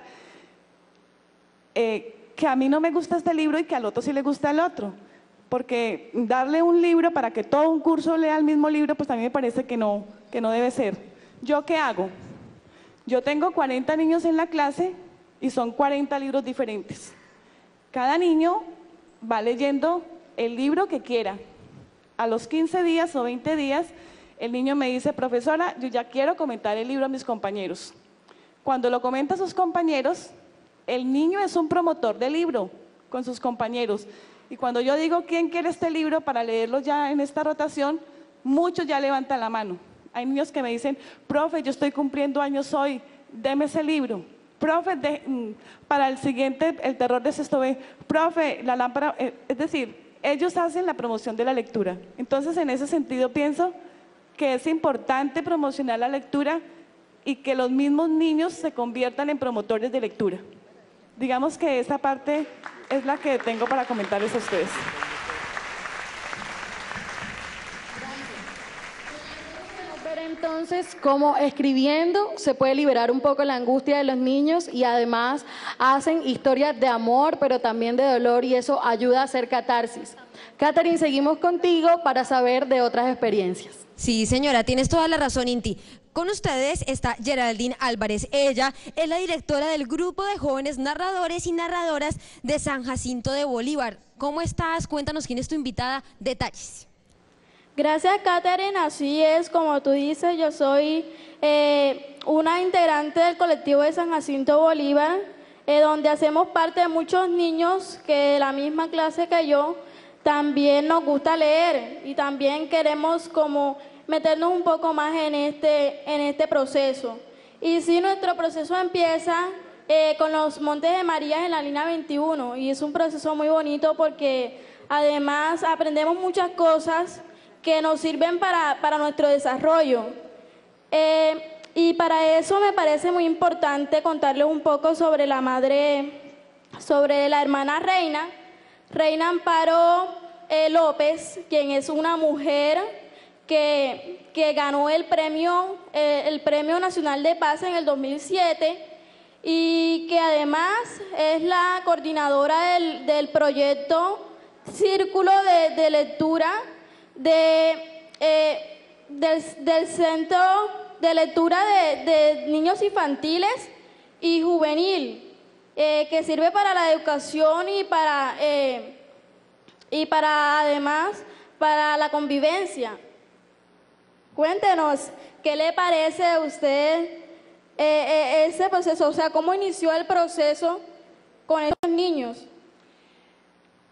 K: que a mí no me gusta este libro y que al otro sí le gusta el otro, porque darle un libro para que todo un curso lea el mismo libro, pues a mí me parece que no debe ser. ¿Yo qué hago? Yo tengo 40 niños en la clase y son 40 libros diferentes. Cada niño va leyendo el libro que quiera. A los 15 días o 20 días, el niño me dice: profesora, yo ya quiero comentar el libro a mis compañeros. Cuando lo comenta a sus compañeros, el niño es un promotor del libro con sus compañeros. Y cuando yo digo quién quiere este libro para leerlo ya en esta rotación, muchos ya levantan la mano. Hay niños que me dicen: profe, yo estoy cumpliendo años hoy, deme ese libro. Profe, para el siguiente, El terror de sexto B. Profe, La lámpara. Es decir, ellos hacen la promoción de la lectura. Entonces, en ese sentido, pienso que es importante promocionar la lectura y que los mismos niños se conviertan en promotores de lectura. Digamos que esa parte es la que tengo para comentarles a ustedes.
J: Entonces, cómo escribiendo se puede liberar un poco la angustia de los niños, y además hacen historias de amor, pero también de dolor, y eso ayuda a hacer catarsis. Catherine, seguimos contigo para saber de otras experiencias.
A: Sí, señora, tienes toda la razón, Inti. Con ustedes está Geraldine Álvarez. Ella es la directora del grupo de jóvenes narradores y narradoras de San Jacinto de Bolívar. ¿Cómo estás? Cuéntanos quién es tu invitada. Detalles.
L: Gracias, Catherine. Así es, como tú dices, yo soy una integrante del colectivo de San Jacinto Bolívar, donde hacemos parte de muchos niños que de la misma clase que yo también nos gusta leer, y también queremos como meternos un poco más en este proceso. Y sí, nuestro proceso empieza con los Montes de María en la línea 21, y es un proceso muy bonito porque además aprendemos muchas cosas que nos sirven para nuestro desarrollo. Y para eso me parece muy importante contarles un poco sobre la hermana Reina Amparo López, quien es una mujer que ganó el Premio Nacional de Paz en el 2007, y que además es la coordinadora del proyecto Círculo de Lectura del Centro de Lectura de Niños Infantiles y Juvenil, que sirve para la educación y para además para la convivencia. Cuéntenos, ¿qué le parece a usted ese proceso? O sea, ¿cómo inició el proceso con estos niños?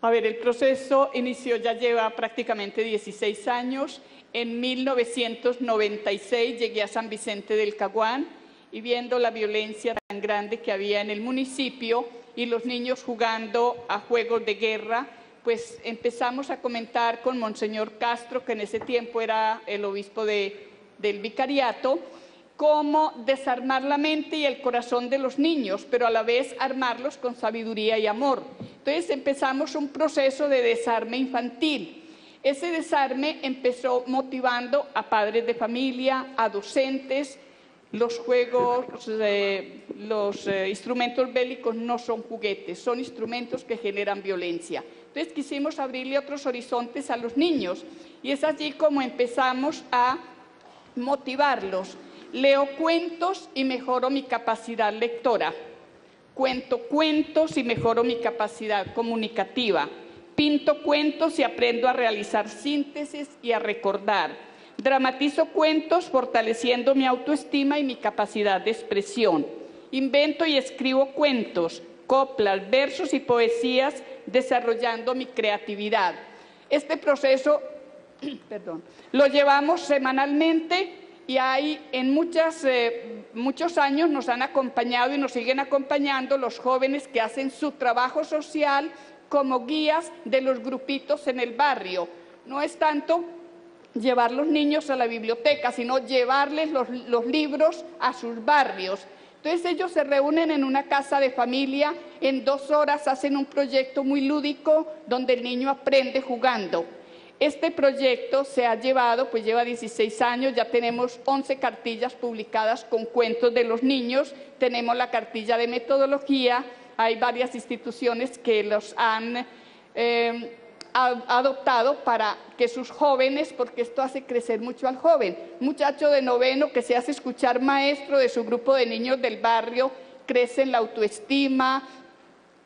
M: A ver, el proceso inició, ya lleva prácticamente 16 años. En 1996 llegué a San Vicente del Caguán, y viendo la violencia tan grande que había en el municipio y los niños jugando a juegos de guerra, pues empezamos a comentar con Monseñor Castro, que en ese tiempo era el obispo del vicariato, cómo desarmar la mente y el corazón de los niños, pero a la vez armarlos con sabiduría y amor. Entonces empezamos un proceso de desarme infantil. Ese desarme empezó motivando a padres de familia, a docentes. Los juegos, los instrumentos bélicos no son juguetes, son instrumentos que generan violencia. Entonces quisimos abrirle otros horizontes a los niños y es allí como empezamos a motivarlos. Leo cuentos y mejoro mi capacidad lectora. Cuento cuentos y mejoro mi capacidad comunicativa. Pinto cuentos y aprendo a realizar síntesis y a recordar. Dramatizo cuentos fortaleciendo mi autoestima y mi capacidad de expresión. Invento y escribo cuentos, coplas, versos y poesías desarrollando mi creatividad. Este proceso lo llevamos semanalmente y hay en muchos años nos han acompañado y nos siguen acompañando los jóvenes que hacen su trabajo social como guías de los grupitos en el barrio. No es tanto llevar los niños a la biblioteca, sino llevarles los libros a sus barrios. Entonces ellos se reúnen en una casa de familia, en 2 horas hacen un proyecto muy lúdico donde el niño aprende jugando. Este proyecto se ha llevado, pues lleva 16 años, ya tenemos 11 cartillas publicadas con cuentos de los niños, tenemos la cartilla de metodología, hay varias instituciones que los han adoptado para que sus jóvenes, porque esto hace crecer mucho al joven, muchacho de 9º que se hace escuchar maestro de su grupo de niños del barrio, crece en la autoestima,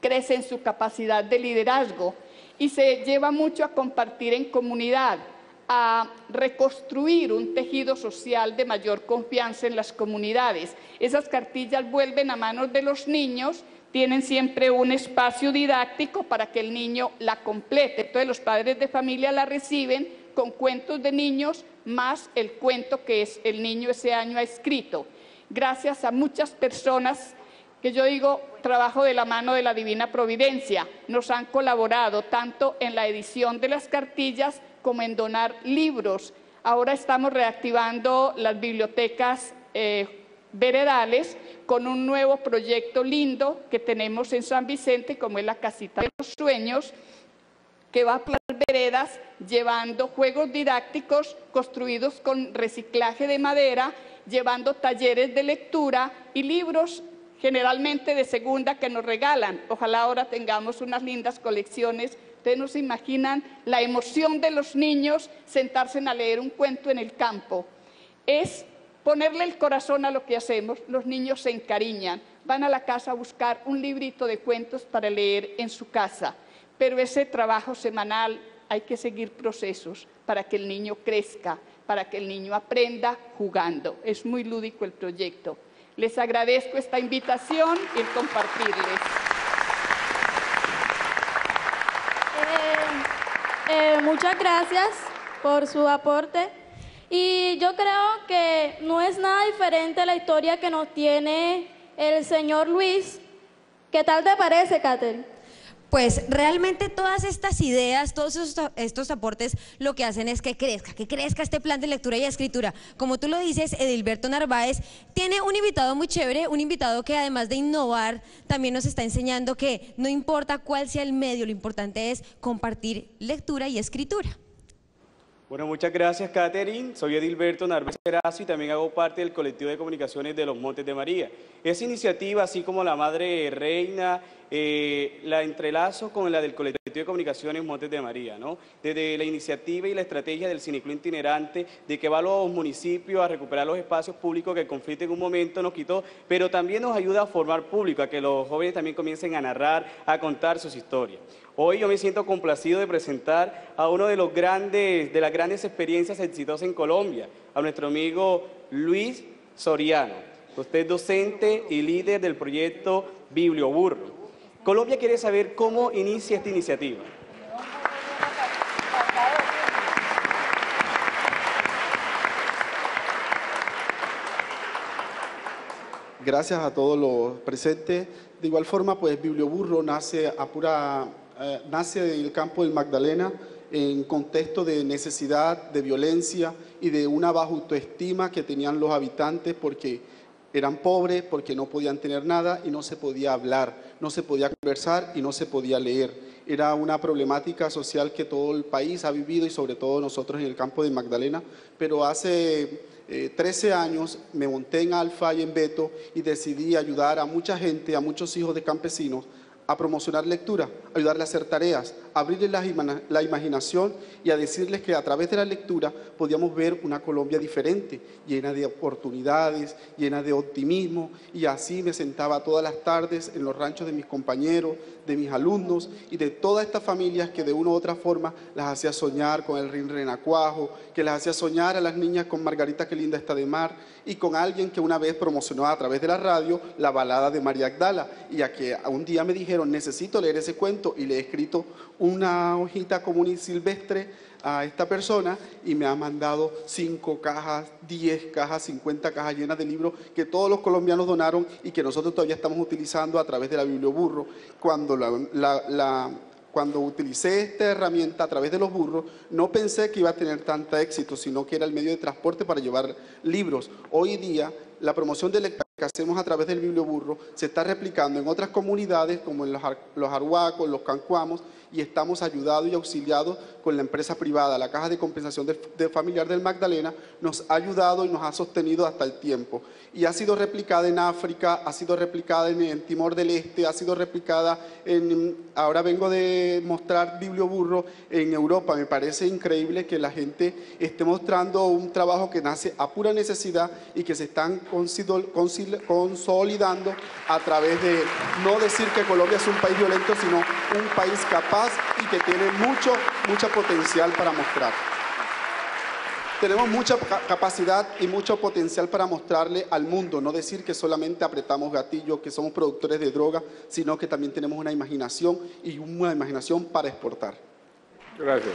M: crece en su capacidad de liderazgo y se lleva mucho a compartir en comunidad, a reconstruir un tejido social de mayor confianza en las comunidades. Esas cartillas vuelven a manos de los niños, tienen siempre un espacio didáctico para que el niño la complete. Entonces los padres de familia la reciben con cuentos de niños más el cuento que el niño ese año ha escrito. Gracias a muchas personas que yo digo trabajo de la mano de la Divina Providencia, nos han colaborado tanto en la edición de las cartillas como en donar libros. Ahora estamos reactivando las bibliotecas veredales con un nuevo proyecto lindo que tenemos en San Vicente, como es la Casita de los Sueños, que va por las veredas llevando juegos didácticos construidos con reciclaje de madera, llevando talleres de lectura y libros generalmente de segunda que nos regalan. Ojalá ahora tengamos unas lindas colecciones. Ustedes no se imaginan la emoción de los niños sentarse a leer un cuento en el campo. Es ponerle el corazón a lo que hacemos. Los niños se encariñan, van a la casa a buscar un librito de cuentos para leer en su casa. Pero ese trabajo semanal hay que seguir procesos para que el niño crezca, para que el niño aprenda jugando. Es muy lúdico el proyecto. Les agradezco esta invitación y el compartirles.
L: Muchas gracias por su aporte. Y yo creo que no es nada diferente a la historia que nos tiene el señor Luis. ¿Qué tal te parece, Katherine?
A: Pues realmente todas estas ideas, todos estos aportes lo que hacen es que crezca este plan de lectura y escritura. Como tú lo dices, Edilberto Narváez tiene un invitado muy chévere, un invitado que además de innovar, también nos está enseñando que no importa cuál sea el medio, lo importante es compartir lectura y escritura.
N: Bueno, muchas gracias, Katherine. Soy Edilberto Narváez Erazo y también hago parte del colectivo de comunicaciones de los Montes de María. Esa iniciativa, así como la Madre Reina, la entrelazo con la del colectivo de comunicaciones Montes de María, ¿no? Desde la iniciativa y la estrategia del cineclub itinerante, de que va a los municipios a recuperar los espacios públicos que el conflicto en un momento nos quitó, pero también nos ayuda a formar público, a que los jóvenes también comiencen a narrar, a contar sus historias. Hoy yo me siento complacido de presentar a uno de las grandes experiencias exitosas en Colombia, a nuestro amigo Luis Soriano. Usted es docente y líder del proyecto Biblioburro. Colombia quiere saber cómo inicia esta iniciativa.
O: Gracias a todos los presentes. De igual forma, pues Biblioburro nace del campo del Magdalena, en contexto de necesidad, de violencia y de una baja autoestima que tenían los habitantes porque eran pobres, porque no podían tener nada y no se podía hablar, no se podía conversar y no se podía leer. Era una problemática social que todo el país ha vivido y sobre todo nosotros en el campo de Magdalena, pero hace 13 años me monté en Alfa y en Beto y decidí ayudar a mucha gente, a muchos hijos de campesinos a promocionar lectura, ayudarles a hacer tareas, abrirles la imaginación y a decirles que a través de la lectura podíamos ver una Colombia diferente, llena de oportunidades, llena de optimismo, y así me sentaba todas las tardes en los ranchos de mis compañeros, de mis alumnos y de todas estas familias que de una u otra forma las hacía soñar con el renacuajo, que las hacía soñar a las niñas con Margarita, qué linda está de mar, y con alguien que una vez promocionó a través de la radio la balada de María Agdala, y a que un día me dijeron, necesito leer ese cuento, y le he escrito una hojita común y silvestre a esta persona y me ha mandado 5 cajas, 10 cajas, 50 cajas llenas de libros que todos los colombianos donaron y que nosotros todavía estamos utilizando a través de la Biblioburro. Cuando utilicé esta herramienta a través de los burros, no pensé que iba a tener tanto éxito, sino que era el medio de transporte para llevar libros. Hoy día, la promoción de lectura que hacemos a través del Biblioburro se está replicando en otras comunidades, como en los arhuacos, los cancuamos, y estamos ayudados y auxiliados con la empresa privada. La Caja de Compensación de Familiar del Magdalena nos ha ayudado y nos ha sostenido hasta el tiempo. Y ha sido replicada en África, ha sido replicada en Timor del Este, ha sido replicada ahora vengo de mostrar Biblioburro en Europa. Me parece increíble que la gente esté mostrando un trabajo que nace a pura necesidad y que se están consolidando a través de no decir que Colombia es un país violento, sino un país capaz y que tiene mucho potencial para mostrar. Tenemos mucha capacidad y mucho potencial para mostrarle al mundo, no decir que solamente apretamos gatillos, que somos productores de droga, sino que también tenemos una imaginación y una imaginación para exportar.
C: Gracias.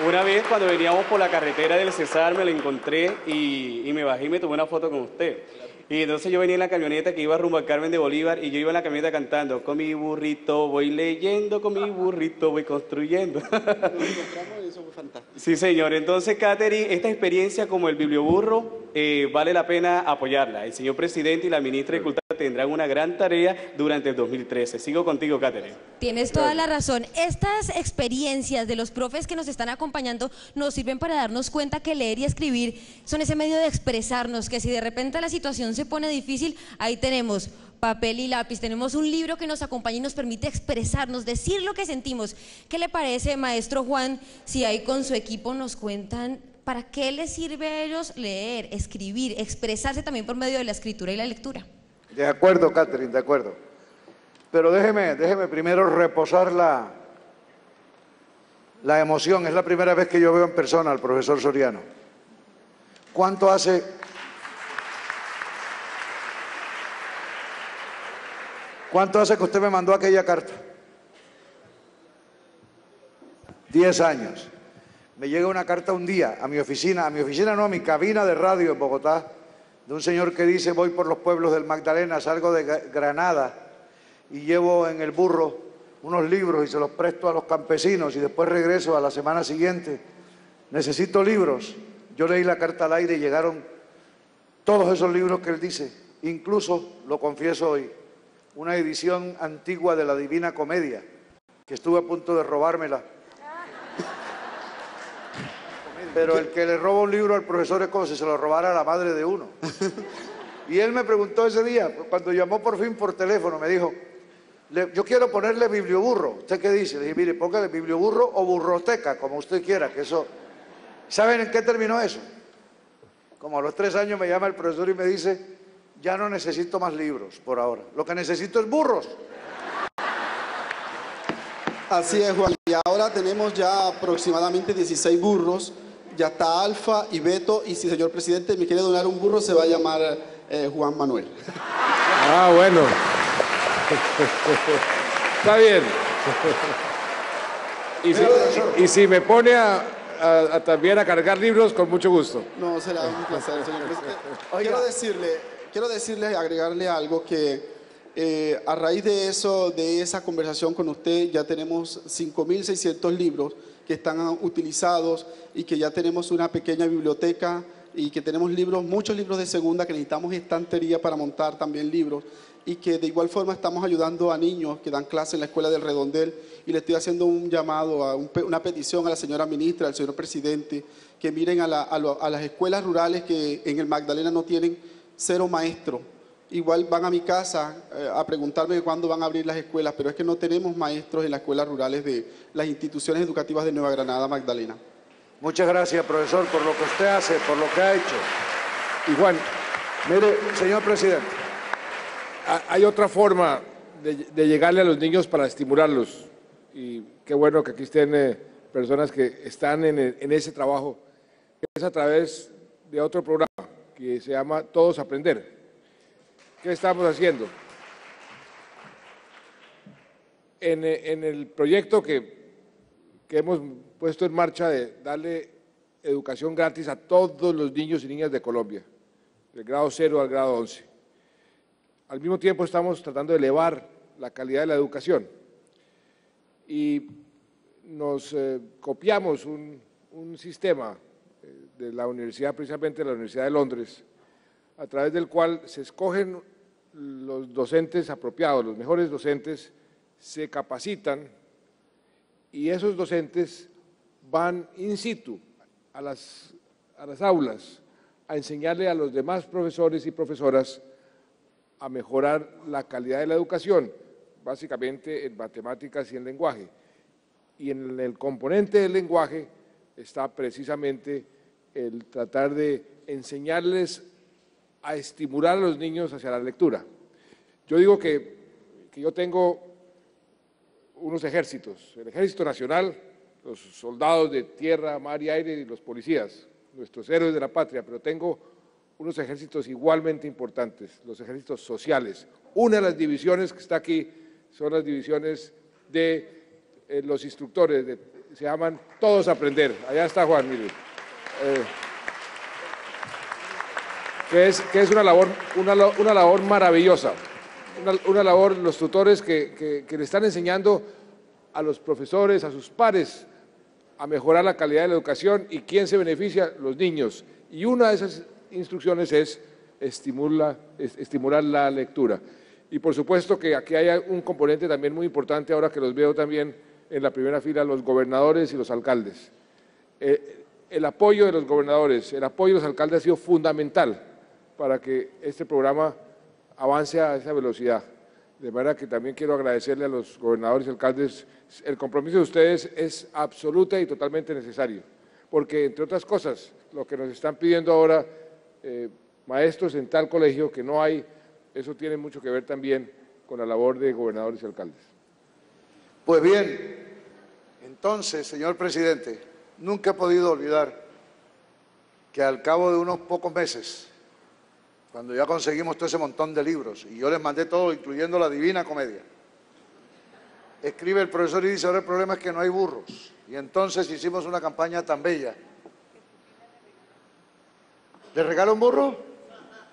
N: Una vez cuando veníamos por la carretera del Cesar me lo encontré y me bajé y me tomé una foto con usted. Y entonces yo venía en la camioneta que iba rumbo al Carmen de Bolívar y yo iba en la camioneta cantando, con mi burrito voy leyendo, con mi burrito voy construyendo.
O: Eso fue fantástico.
N: Sí, señor. Entonces, Catherine, esta experiencia como el Biblioburro vale la pena apoyarla. El señor presidente y la ministra de Cultura tendrán una gran tarea durante el 2013. Sigo contigo, Catherine.
A: Tienes toda la razón. Estas experiencias de los profes que nos están acompañando nos sirven para darnos cuenta que leer y escribir son ese medio de expresarnos, que si de repente la situación se pone difícil, ahí tenemos papel y lápiz, tenemos un libro que nos acompaña y nos permite expresarnos, decir lo que sentimos. ¿Qué le parece, maestro Juan, si ahí con su equipo nos cuentan para qué les sirve a ellos leer, escribir, expresarse también por medio de la escritura y la lectura?
B: De acuerdo, Catherine, de acuerdo. Pero déjeme primero reposar la emoción. Es la primera vez que yo veo en persona al profesor Soriano. ¿Cuánto hace que usted me mandó aquella carta? 10 años. Me llega una carta un día a mi oficina no, a mi cabina de radio en Bogotá, de un señor que dice, voy por los pueblos del Magdalena, salgo de Granada y llevo en el burro unos libros y se los presto a los campesinos y después regreso a la semana siguiente. Necesito libros. Yo leí la carta al aire y llegaron todos esos libros que él dice, incluso, lo confieso hoy, una edición antigua de la Divina Comedia, que estuve a punto de robármela. Pero el que le roba un libro al profesor es como si se lo robara a la madre de uno. Y él me preguntó ese día, cuando llamó por fin por teléfono, me dijo, yo quiero ponerle Biblioburro. ¿Usted qué dice? Le dije, mire, póngale Biblioburro o Burroteca, como usted quiera, que eso... ¿Saben en qué terminó eso? Como a los 3 años me llama el profesor y me dice, ya no necesito más libros por ahora, lo que necesito es burros.
O: Así es, Juan, y ahora tenemos ya aproximadamente 16 burros. Ya está Alfa y Beto, y si señor presidente me quiere donar un burro, se va a llamar Juan Manuel.
C: Ah, bueno. Está bien. Y si me pone también a cargar libros, con mucho gusto.
O: No, será un placer, señor presidente. Quiero decirle, agregarle algo que A raíz de eso, de esa conversación con usted, ya tenemos 5.600 libros que están utilizados y que ya tenemos una pequeña biblioteca y que tenemos libros, muchos libros de segunda que necesitamos estantería para montar también libros, y que de igual forma estamos ayudando a niños que dan clases en la Escuela del Redondel, y le estoy haciendo un llamado, una petición a la señora ministra, al señor presidente, que miren a las escuelas rurales que en el Magdalena no tienen 0 maestros. Igual van a mi casa a preguntarme cuándo van a abrir las escuelas, pero es que no tenemos maestros en las escuelas rurales de las instituciones educativas de Nueva Granada, Magdalena.
B: Muchas gracias, profesor, por lo que usted hace, por lo que ha hecho.
C: Y Juan, mire,
B: señor presidente,
C: hay otra forma de llegarle a los niños para estimularlos. Y qué bueno que aquí estén personas que están en ese trabajo. Es a través de otro programa que se llama Todos Aprender. ¿Qué estamos haciendo? En el proyecto que hemos puesto en marcha de darle educación gratis a todos los niños y niñas de Colombia, del grado 0 al grado 11. Al mismo tiempo estamos tratando de elevar la calidad de la educación y nos copiamos un sistema de la universidad, precisamente de la Universidad de Londres, a través del cual se escogen los docentes apropiados, los mejores docentes, se capacitan y esos docentes van in situ a las aulas a enseñarle a los demás profesores y profesoras a mejorar la calidad de la educación, básicamente en matemáticas y en lenguaje. Y en el componente del lenguaje está precisamente el tratar de enseñarles a estimular a los niños hacia la lectura. Yo digo que yo tengo unos ejércitos, el Ejército Nacional, los soldados de tierra, mar y aire y los policías, nuestros héroes de la patria, pero tengo unos ejércitos igualmente importantes, los ejércitos sociales. Una de las divisiones que está aquí son las divisiones de los instructores, se llaman Todos Aprender. Allá está Juan, mire. Que es una labor maravillosa, una labor, los tutores que le están enseñando a los profesores, a sus pares, a mejorar la calidad de la educación. ¿Y quién se beneficia? Los niños. Y una de esas instrucciones es estimular la lectura. Y por supuesto que aquí hay un componente también muy importante, ahora que los veo también en la primera fila, los gobernadores y los alcaldes. El apoyo de los gobernadores, el apoyo de los alcaldes ha sido fundamental para que este programa avance a esa velocidad. De manera que también quiero agradecerle a los gobernadores y alcaldes. El compromiso de ustedes es absoluta y totalmente necesario, porque, entre otras cosas, lo que nos están pidiendo ahora, maestros en tal colegio que no hay, eso tiene mucho que ver también con la labor de gobernadores y alcaldes.
B: Pues bien, entonces, señor presidente, nunca he podido olvidar que al cabo de unos pocos meses, cuando ya conseguimos todo ese montón de libros, y yo les mandé todo, incluyendo la Divina Comedia, escribe el profesor y dice, ahora el problema es que no hay burros. Y entonces hicimos una campaña tan bella. ¿Le regalo un burro?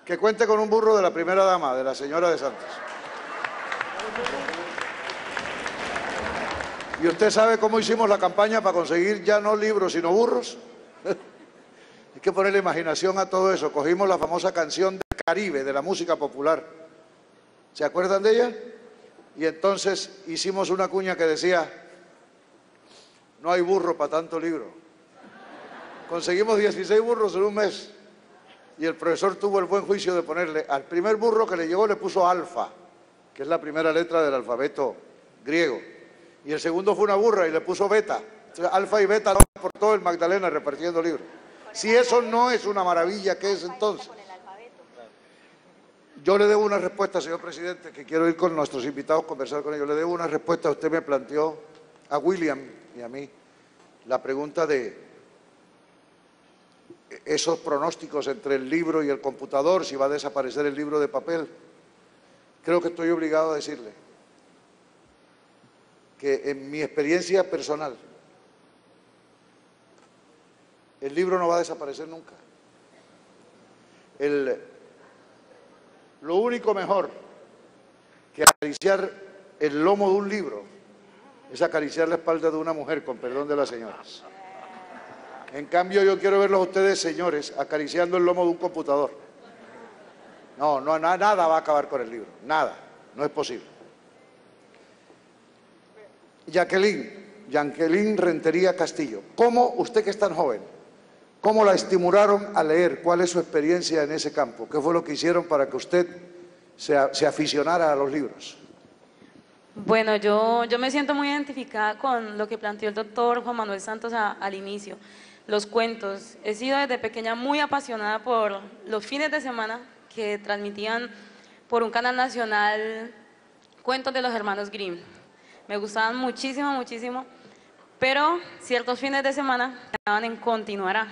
B: Que cuente con un burro de la primera dama, de la señora de Santos. ¿Y usted sabe cómo hicimos la campaña para conseguir ya no libros, sino burros? Hay que ponerle imaginación a todo eso. Cogimos la famosa canción del Caribe, de la música popular. ¿Se acuerdan de ella? Y entonces hicimos una cuña que decía, no hay burro para tanto libro. Conseguimos 16 burros en un mes. Y el profesor tuvo el buen juicio de ponerle, al primer burro que le llegó le puso alfa, que es la primera letra del alfabeto griego. Y el segundo fue una burra y le puso beta. Entonces, alfa y beta por todo el Magdalena repartiendo libros. Si eso no es una maravilla, ¿qué es entonces? Yo le debo una respuesta, señor presidente, que quiero ir con nuestros invitados a conversar con ellos. Le debo una respuesta. Usted me planteó a William y a mí la pregunta de esos pronósticos entre el libro y el computador, si va a desaparecer el libro de papel. Creo que estoy obligado a decirle que en mi experiencia personal, el libro no va a desaparecer nunca. Lo único mejor que acariciar el lomo de un libro es acariciar la espalda de una mujer, con perdón de las señoras. En cambio, yo quiero verlos a ustedes, señores, acariciando el lomo de un computador. No, nada va a acabar con el libro, nada, no es posible. Jacqueline Rentería Castillo, ¿cómo, usted que es tan joven, cómo la estimularon a leer? ¿Cuál es su experiencia en ese campo? ¿Qué fue lo que hicieron para que usted se aficionara a los libros?
E: Bueno, yo me siento muy identificada con lo que planteó el doctor Juan Manuel Santos al inicio, los cuentos. He sido desde pequeña muy apasionada por los fines de semana que transmitían por un canal nacional cuentos de los hermanos Grimm. Me gustaban muchísimo, muchísimo, pero ciertos fines de semana quedaban en continuará.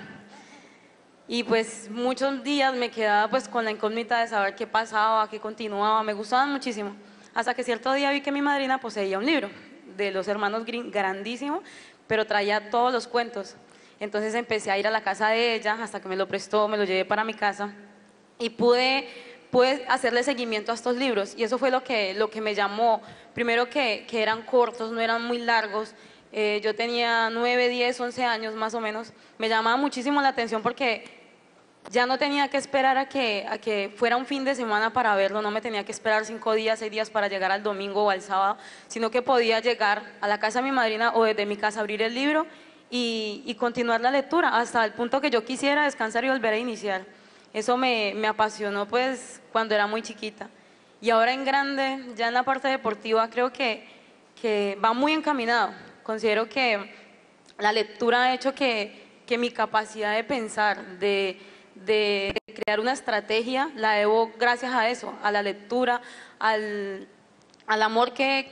E: Y pues muchos días me quedaba pues con la incógnita de saber qué pasaba, qué continuaba, me gustaban muchísimo. Hasta que cierto día vi que mi madrina poseía un libro de los hermanos Grimm, grandísimo, pero traía todos los cuentos. Entonces empecé a ir a la casa de ella hasta que me lo prestó, me lo llevé para mi casa y pude hacerle seguimiento a estos libros. Y eso fue lo que me llamó. Primero que eran cortos, no eran muy largos. Yo tenía 9, 10, 11 años más o menos. Me llamaba muchísimo la atención porque ya no tenía que esperar a que fuera un fin de semana para verlo, no me tenía que esperar 5 días, 6 días para llegar al domingo o al sábado, sino que podía llegar a la casa de mi madrina o desde mi casa abrir el libro y continuar la lectura hasta el punto que yo quisiera descansar y volver a iniciar. Eso me apasionó pues cuando era muy chiquita. Y ahora en grande, ya en la parte deportiva, creo que va muy encaminado. Considero que la lectura ha hecho que mi capacidad de pensar, de crear una estrategia, la debo gracias a eso, a la lectura, al amor que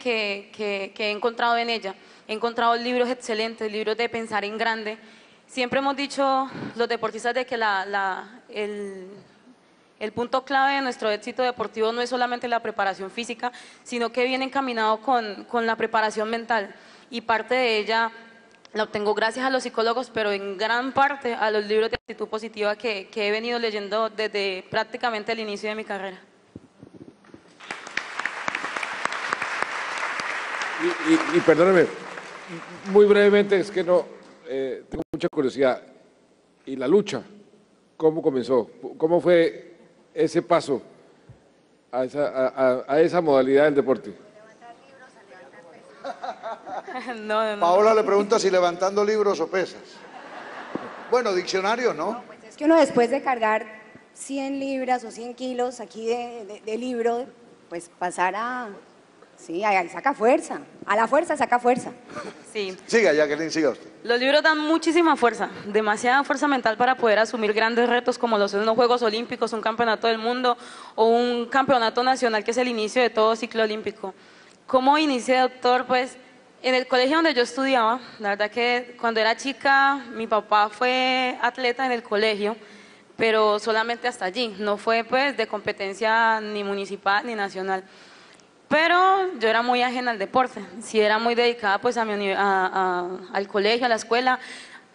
E: he encontrado en ella. He encontrado libros excelentes, libros de pensar en grande. Siempre hemos dicho los deportistas de que el punto clave de nuestro éxito deportivo no es solamente la preparación física, sino que viene encaminado con la preparación mental. Y parte de ella la obtengo gracias a los psicólogos, pero en gran parte a los libros de actitud positiva que he venido leyendo desde prácticamente el inicio de mi carrera.
C: Y perdóneme, muy brevemente, es que no, tengo mucha curiosidad. ¿Y la lucha? ¿Cómo comenzó? ¿Cómo fue ese paso a esa modalidad del deporte?
E: No.
B: Paola le pregunta si levantando libros o pesas. Bueno, diccionario, ¿no?
F: No, pues es que uno después de cargar 100 libras o 100 kilos aquí de libro, pues pasar a... Sí, ahí saca fuerza. A la fuerza saca fuerza.
E: Sí.
B: Siga, Jacqueline, siga usted.
E: Los libros dan muchísima fuerza, demasiada fuerza mental para poder asumir grandes retos como los son los Juegos Olímpicos, un campeonato del mundo o un campeonato nacional que es el inicio de todo ciclo olímpico. ¿Cómo inicié, doctor? Pues en el colegio donde yo estudiaba, la verdad que cuando era chica mi papá fue atleta en el colegio, pero solamente hasta allí, no fue pues de competencia ni municipal ni nacional. Pero yo era muy ajena al deporte, sí era muy dedicada pues al colegio, a la escuela,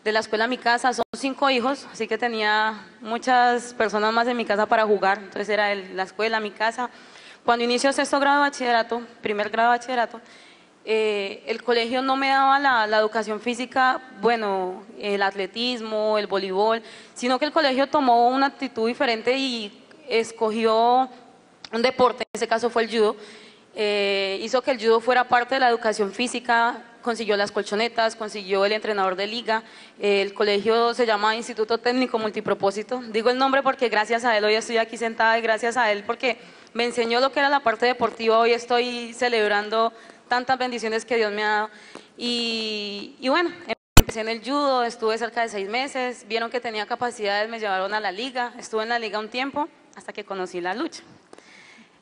E: de la escuela a mi casa. Son 5 hijos, así que tenía muchas personas más en mi casa para jugar, entonces era la escuela, mi casa. Cuando inició 6º grado de bachillerato, primer grado de bachillerato, el colegio no me daba la educación física, bueno, el atletismo, el voleibol, sino que el colegio tomó una actitud diferente y escogió un deporte, en ese caso fue el judo. Hizo que el judo fuera parte de la educación física, consiguió las colchonetas, consiguió el entrenador de liga. El colegio se llama Instituto Técnico Multipropósito. Digo el nombre porque gracias a él hoy estoy aquí sentada y gracias a él porque me enseñó lo que era la parte deportiva. Hoy estoy celebrando tantas bendiciones que Dios me ha dado. Y bueno, empecé en el judo, estuve cerca de 6 meses, vieron que tenía capacidades, me llevaron a la liga, estuve en la liga un tiempo hasta que conocí la lucha.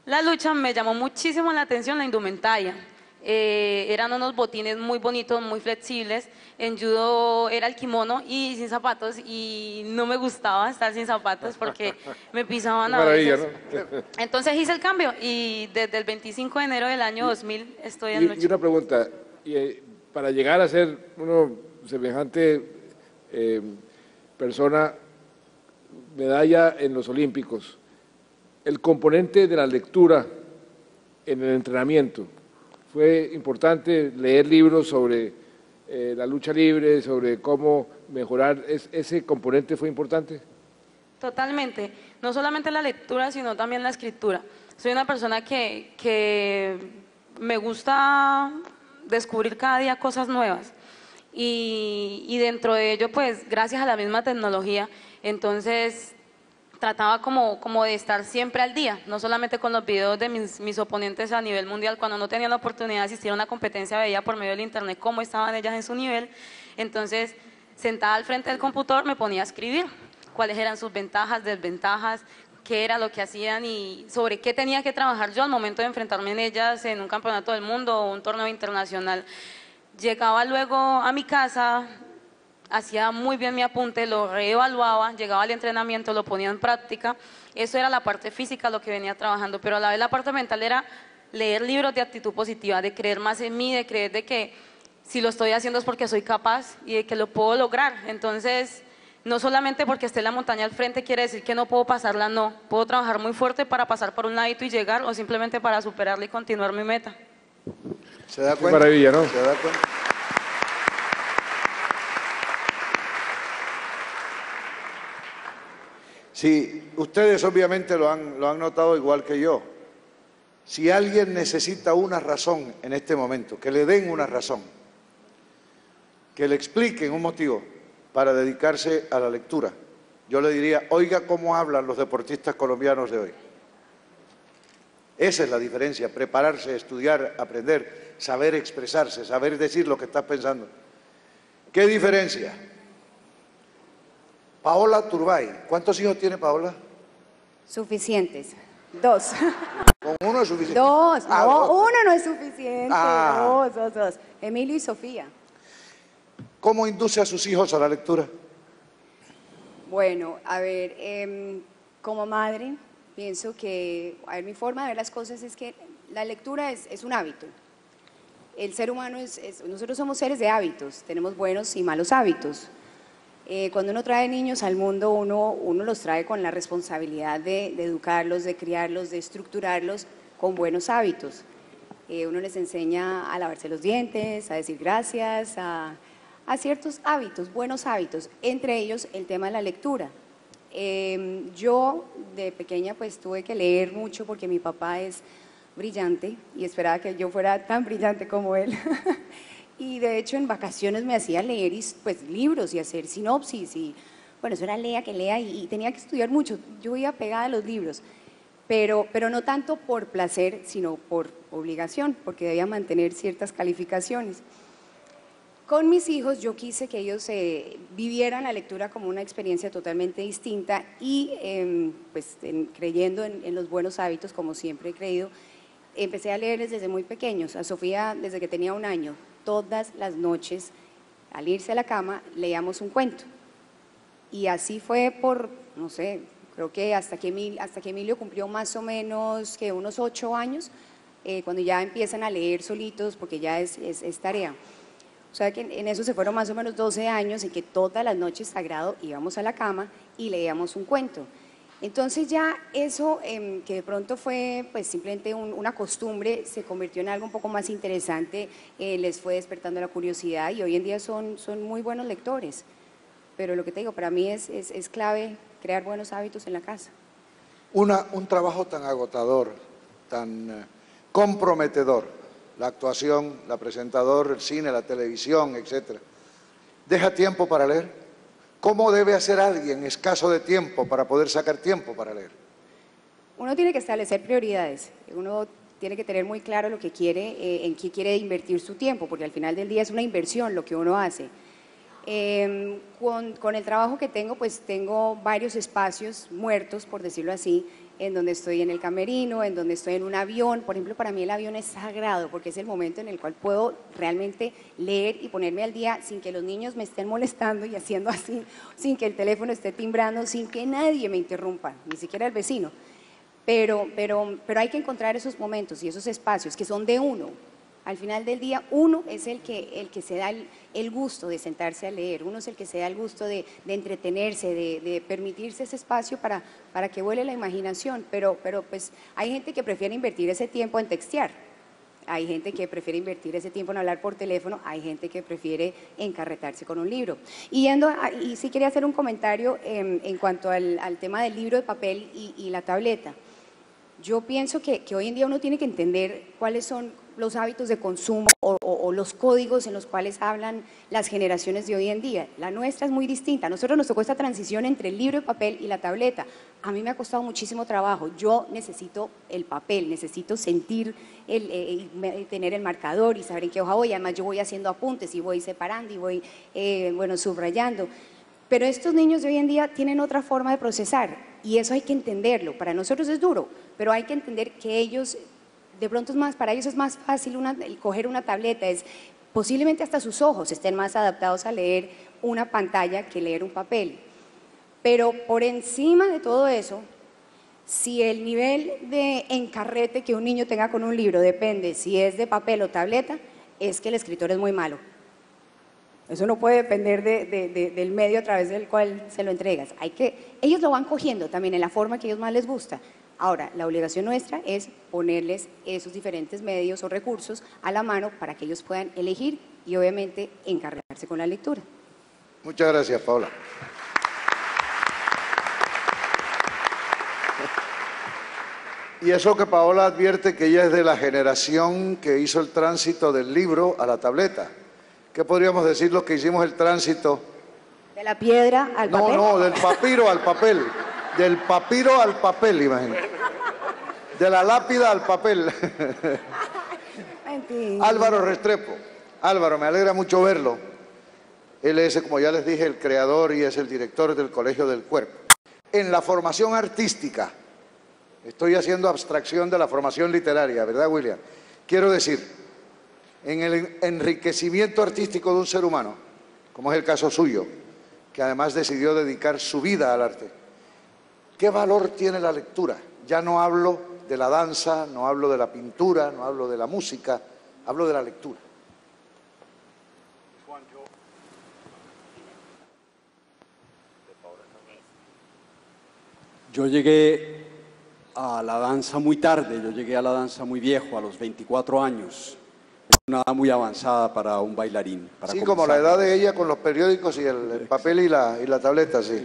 E: La lucha me llamó muchísimo la atención, la indumentaria. Eran unos botines muy bonitos, muy flexibles. En judo era el kimono y sin zapatos y no me gustaba estar sin zapatos porque me pisaban a veces. ¿No? Entonces hice el cambio y desde el 25 de enero del año 2000 estoy en lucha.
C: Y una pregunta, para llegar a ser uno semejante persona, medalla en los Olímpicos, el componente de la lectura en el entrenamiento. Fue importante leer libros sobre la lucha libre, sobre cómo mejorar, ¿ese componente fue importante?
E: Totalmente, no solamente la lectura, sino también la escritura. Soy una persona que me gusta descubrir cada día cosas nuevas y dentro de ello, pues gracias a la misma tecnología, entonces trataba como de estar siempre al día, no solamente con los videos de mis oponentes a nivel mundial. Cuando no tenía la oportunidad de asistir a una competencia, veía por medio del internet cómo estaban ellas en su nivel. Entonces, sentada al frente del computador, me ponía a escribir cuáles eran sus ventajas, desventajas, qué era lo que hacían y sobre qué tenía que trabajar yo al momento de enfrentarme en ellas en un campeonato del mundo o un torneo internacional. Llegaba luego a mi casa, hacía muy bien mi apunte, lo reevaluaba, llegaba al entrenamiento, lo ponía en práctica. Eso era la parte física, lo que venía trabajando, pero a la vez la parte mental era leer libros de actitud positiva, de creer más en mí, de creer de que si lo estoy haciendo es porque soy capaz y de que lo puedo lograr. Entonces, no solamente porque esté la montaña al frente quiere decir que no puedo pasarla, no. Puedo trabajar muy fuerte para pasar por un ladito y llegar, o simplemente para superarla y continuar mi meta.
B: ¿Se da cuenta?
C: Qué maravilla, ¿no?
B: ¿Se da cuenta? Sí, ustedes obviamente lo han notado igual que yo. Si alguien necesita una razón en este momento, que le den una razón, que le expliquen un motivo para dedicarse a la lectura, yo le diría, oiga cómo hablan los deportistas colombianos de hoy. Esa es la diferencia, prepararse, estudiar, aprender, saber expresarse, saber decir lo que estás pensando. ¿Qué diferencia? Paola Turbay, ¿cuántos hijos tiene Paola?
F: Suficientes. 2.
B: ¿Con uno es suficiente?
F: 2.
B: Ah,
F: No,
B: dos.
F: uno no es suficiente.
B: Ah.
F: Dos. Emilio y Sofía.
B: ¿Cómo induce a sus hijos a la lectura?
F: Bueno, a ver, como madre, pienso que, mi forma de ver las cosas es que la lectura es un hábito. El ser humano nosotros somos seres de hábitos, tenemos buenos y malos hábitos. Cuando uno trae niños al mundo, uno los trae con la responsabilidad de educarlos, de criarlos, de estructurarlos con buenos hábitos. Uno les enseña a lavarse los dientes, a decir gracias, a ciertos hábitos, buenos hábitos, entre ellos el tema de la lectura. Yo de pequeña pues tuve que leer mucho porque mi papá es brillante y esperaba que yo fuera tan brillante como él. Y de hecho en vacaciones me hacía leer pues, libros y hacer sinopsis y bueno, eso era lea y tenía que estudiar mucho. Yo iba pegada a los libros, pero no tanto por placer, sino por obligación, porque debía mantener ciertas calificaciones. Con mis hijos yo quise que ellos vivieran la lectura como una experiencia totalmente distinta y creyendo en los buenos hábitos, como siempre he creído, empecé a leerles desde muy pequeños. A Sofía desde que tenía 1 año, todas las noches al irse a la cama leíamos un cuento. Y así fue por, no sé, creo que hasta que Emilio cumplió más o menos que unos 8 años, cuando ya empiezan a leer solitos porque ya es tarea. O sea que en eso se fueron más o menos 12 años en que todas las noches sagrado íbamos a la cama y leíamos un cuento. Entonces ya eso que de pronto fue pues simplemente una costumbre se convirtió en algo un poco más interesante, les fue despertando la curiosidad y hoy en día son muy buenos lectores. Pero lo que te digo, para mí es clave crear buenos hábitos en la casa.
B: Un trabajo tan agotador, tan comprometedor, la actuación, la presentador, el cine, la televisión, etc. ¿Deja tiempo para leer? ¿Cómo debe hacer alguien escaso de tiempo para poder sacar tiempo para leer?
F: Uno tiene que establecer prioridades, uno tiene que tener muy claro lo que quiere, en qué quiere invertir su tiempo, porque al final del día es una inversión lo que uno hace. Con el trabajo que tengo, pues tengo varios espacios muertos, por decirlo así, en donde estoy en el camerino, en donde estoy en un avión. Por ejemplo, para mí el avión es sagrado porque es el momento en el cual puedo realmente leer y ponerme al día sin que los niños me estén molestando y haciendo así, sin que el teléfono esté timbrando, sin que nadie me interrumpa, ni siquiera el vecino. Pero hay que encontrar esos momentos y esos espacios que son de uno, Al final del día, uno es el que se da el gusto de sentarse a leer, uno es el que se da el gusto de entretenerse, de permitirse ese espacio para que vuele la imaginación, pero pues hay gente que prefiere invertir ese tiempo en textear, hay gente que prefiere invertir ese tiempo en hablar por teléfono, hay gente que prefiere encarretarse con un libro. Y sí quería hacer un comentario en cuanto al tema del libro de papel y la tableta. Yo pienso que hoy en día uno tiene que entender cuáles son los hábitos de consumo o los códigos en los cuales hablan las generaciones de hoy en día. La nuestra es muy distinta. A nosotros nos tocó esta transición entre el libro de papel y la tableta. A mí me ha costado muchísimo trabajo. Yo necesito el papel, necesito sentir, tener el marcador y saber en qué hoja voy. Además, yo voy haciendo apuntes y voy separando y voy, subrayando. Pero estos niños de hoy en día tienen otra forma de procesar y eso hay que entenderlo. Para nosotros es duro, pero hay que entender que ellos, de pronto para ellos es más fácil coger una tableta, posiblemente hasta sus ojos estén más adaptados a leer una pantalla que leer un papel. Pero por encima de todo eso, si el nivel de encarrete que un niño tenga con un libro depende si es de papel o tableta, es que el escritor es muy malo. Eso no puede depender del medio a través del cual se lo entregas. Ellos lo van cogiendo también en la forma que a ellos más les gusta. Ahora, la obligación nuestra es ponerles esos diferentes medios o recursos a la mano para que ellos puedan elegir y obviamente encargarse con la lectura.
B: Muchas gracias, Paola. Y eso que Paola advierte que ella es de la generación que hizo el tránsito del libro a la tableta. ¿Qué podríamos decir los que hicimos el tránsito?
F: ¿De la piedra al papel?
B: No, del papiro al papel. Del papiro al papel, imagínate. De la lápida al papel. Álvaro Restrepo. Álvaro, me alegra mucho verlo. Él es, como ya les dije, el creador y es el director del Colegio del Cuerpo. En la formación artística, estoy haciendo abstracción de la formación literaria, ¿verdad, William? Quiero decir, en el enriquecimiento artístico de un ser humano, como es el caso suyo, que además decidió dedicar su vida al arte, ¿qué valor tiene la lectura? Ya no hablo de la danza, no hablo de la pintura, no hablo de la música, hablo de la lectura.
G: Yo llegué a la danza muy tarde, yo llegué a la danza muy viejo, a los 24 años. Es una edad muy avanzada para un bailarín.
B: Sí, como la edad de ella con los periódicos y el papel y la tableta, sí.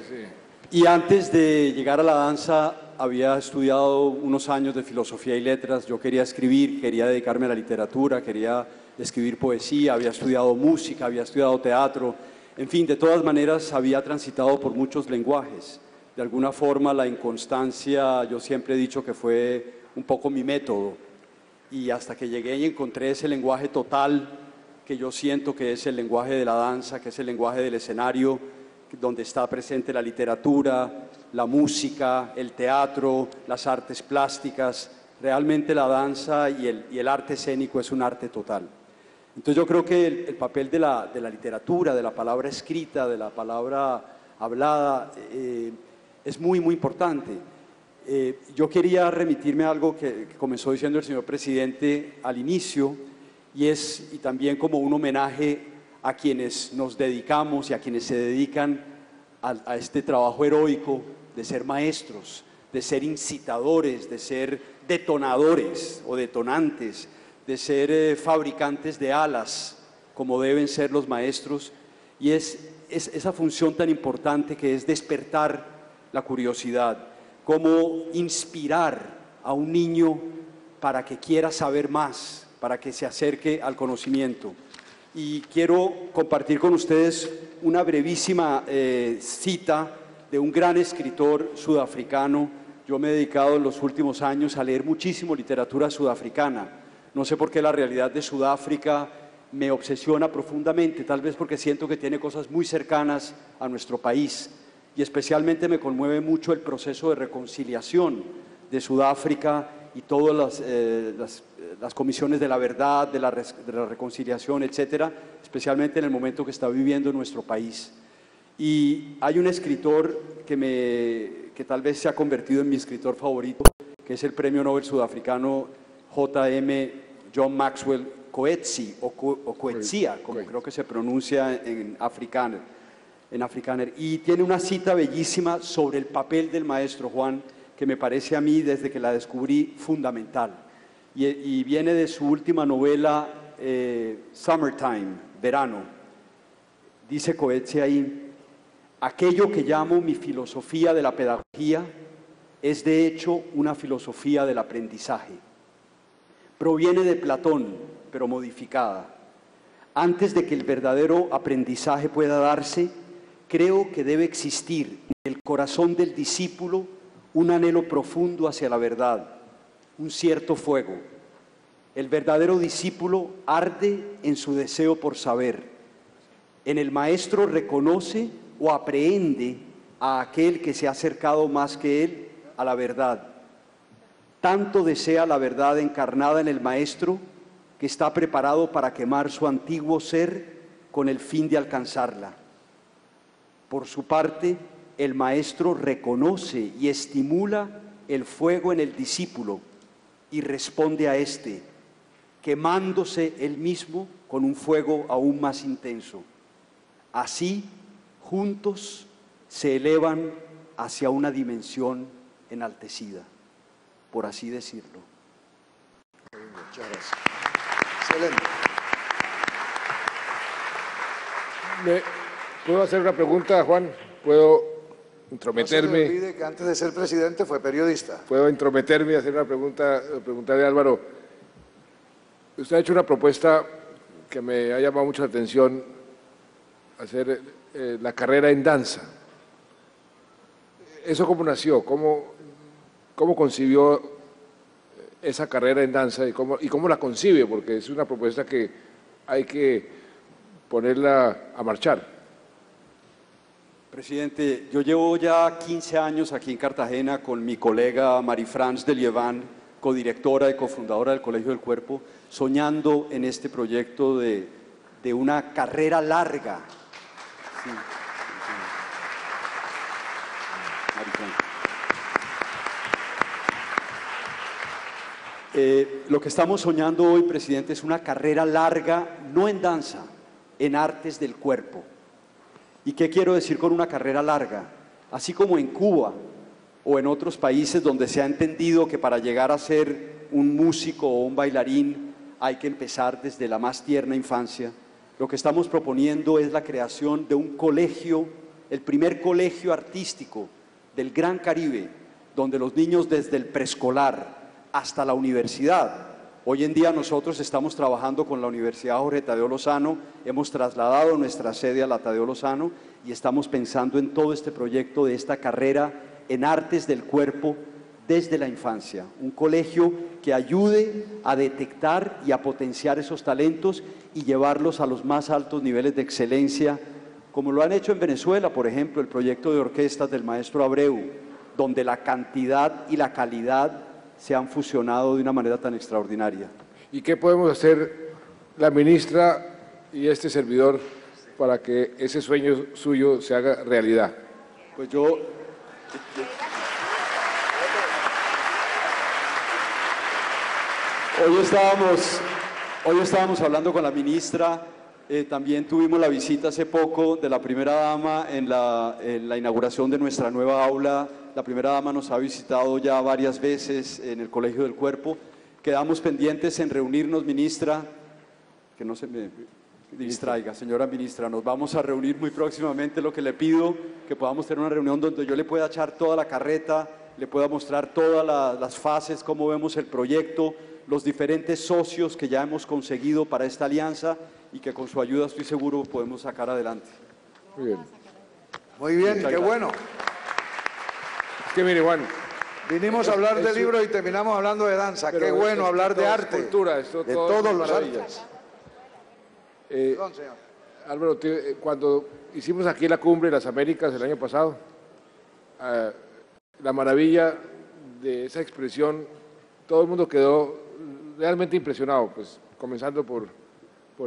G: Y antes de llegar a la danza había estudiado unos años de filosofía y letras. Yo quería escribir, quería dedicarme a la literatura, quería escribir poesía, había estudiado música, había estudiado teatro. En fin, de todas maneras había transitado por muchos lenguajes. De alguna forma la inconstancia, yo siempre he dicho que fue un poco mi método. Y hasta que llegué y encontré ese lenguaje total que yo siento que es el lenguaje de la danza, que es el lenguaje del escenario, donde está presente la literatura, la música, el teatro, las artes plásticas. Realmente la danza y el arte escénico es un arte total. Entonces yo creo que el papel de la literatura, de la palabra escrita, de la palabra hablada, es muy, muy importante. Yo quería remitirme a algo que comenzó diciendo el señor presidente al inicio, y también como un homenaje a quienes nos dedicamos y a quienes se dedican a este trabajo heroico de ser maestros, de ser incitadores, de ser detonadores o detonantes, de ser fabricantes de alas, como deben ser los maestros, y es esa función tan importante que es despertar la curiosidad, cómo inspirar a un niño para que quiera saber más, para que se acerque al conocimiento. Y quiero compartir con ustedes una brevísima cita de un gran escritor sudafricano. Yo me he dedicado en los últimos años a leer muchísimo literatura sudafricana. No sé por qué la realidad de Sudáfrica me obsesiona profundamente, tal vez porque siento que tiene cosas muy cercanas a nuestro país. Y especialmente me conmueve mucho el proceso de reconciliación de Sudáfrica y todas las comisiones de la verdad, de la reconciliación, etcétera, especialmente en el momento que está viviendo nuestro país. Y hay un escritor que tal vez se ha convertido en mi escritor favorito, que es el premio Nobel sudafricano John Maxwell Coetzee o Coetzee, como creo que se pronuncia en Afrikaner. Y tiene una cita bellísima sobre el papel del maestro Juan, que me parece a mí, desde que la descubrí, fundamental. Y viene de su última novela, Summertime, Verano. Dice Coetzee ahí: aquello que llamo mi filosofía de la pedagogía es de hecho una filosofía del aprendizaje. Proviene de Platón, pero modificada. Antes de que el verdadero aprendizaje pueda darse, creo que debe existir en el corazón del discípulo un anhelo profundo hacia la verdad, un cierto fuego. El verdadero discípulo arde en su deseo por saber. En el maestro reconoce o aprehende a aquel que se ha acercado más que él a la verdad. Tanto desea la verdad encarnada en el maestro que está preparado para quemar su antiguo ser con el fin de alcanzarla. Por su parte, el maestro reconoce y estimula el fuego en el discípulo y responde a éste, quemándose él mismo con un fuego aún más intenso. Así, juntos se elevan hacia una dimensión enaltecida, por así decirlo.
B: Muchas gracias. Excelente.
C: ¿Puedo hacer una pregunta, Juan? ¿Puedo intrometerme?
B: No se le olvide que antes de ser presidente fue periodista.
C: ¿Puedo intrometerme y hacer una pregunta? Preguntarle a Álvaro. Usted ha hecho una propuesta que me ha llamado mucho la atención, hacer la carrera en danza. ¿Eso cómo nació? ¿Cómo concibió esa carrera en danza y cómo la concibe? Porque es una propuesta que hay que ponerla a marchar.
G: Presidente, yo llevo ya 15 años aquí en Cartagena con mi colega Marie-France de Liévin, codirectora y cofundadora del Colegio del Cuerpo, soñando en este proyecto de una carrera larga. Sí. Lo que estamos soñando hoy, presidente, es una carrera larga, no en danza, en artes del cuerpo. ¿Y qué quiero decir con una carrera larga? Así como en Cuba o en otros países donde se ha entendido que para llegar a ser un músico o un bailarín hay que empezar desde la más tierna infancia, lo que estamos proponiendo es la creación de un colegio, el primer colegio artístico del Gran Caribe, donde los niños desde el preescolar hasta la universidad. Hoy en día nosotros estamos trabajando con la Universidad Jorge Tadeo Lozano, hemos trasladado nuestra sede a la Tadeo Lozano y estamos pensando en todo este proyecto de esta carrera en artes del cuerpo desde la infancia. Un colegio que ayude a detectar y a potenciar esos talentos y llevarlos a los más altos niveles de excelencia, como lo han hecho en Venezuela, por ejemplo, el proyecto de orquestas del maestro Abreu, donde la cantidad y la calidad se han fusionado de una manera tan extraordinaria.
C: ¿Y qué podemos hacer la ministra y este servidor para que ese sueño suyo se haga realidad?
G: Pues yo... Hoy estábamos hablando con la ministra, también tuvimos la visita hace poco de la primera dama en la inauguración de nuestra nueva aula. La primera dama nos ha visitado ya varias veces en el Colegio del Cuerpo. Quedamos pendientes en reunirnos, ministra, que no se me distraiga, señora ministra, nos vamos a reunir muy próximamente. Lo que le pido, que podamos tener una reunión donde yo le pueda echar toda la carreta, le pueda mostrar todas las fases, cómo vemos el proyecto, los diferentes socios que ya hemos conseguido para esta alianza y que con su ayuda estoy seguro podemos sacar adelante.
C: Muy bien.
B: Muy bien, qué bueno.
C: Que mire, Juan,
B: vinimos a hablar de libros y terminamos hablando de danza. Qué bueno hablar de arte,
C: cultura,
B: de todos los artes.
C: Perdón, señor. Álvaro, cuando hicimos aquí la Cumbre de las Américas el año pasado, la maravilla de esa expresión, todo el mundo quedó realmente impresionado, pues comenzando por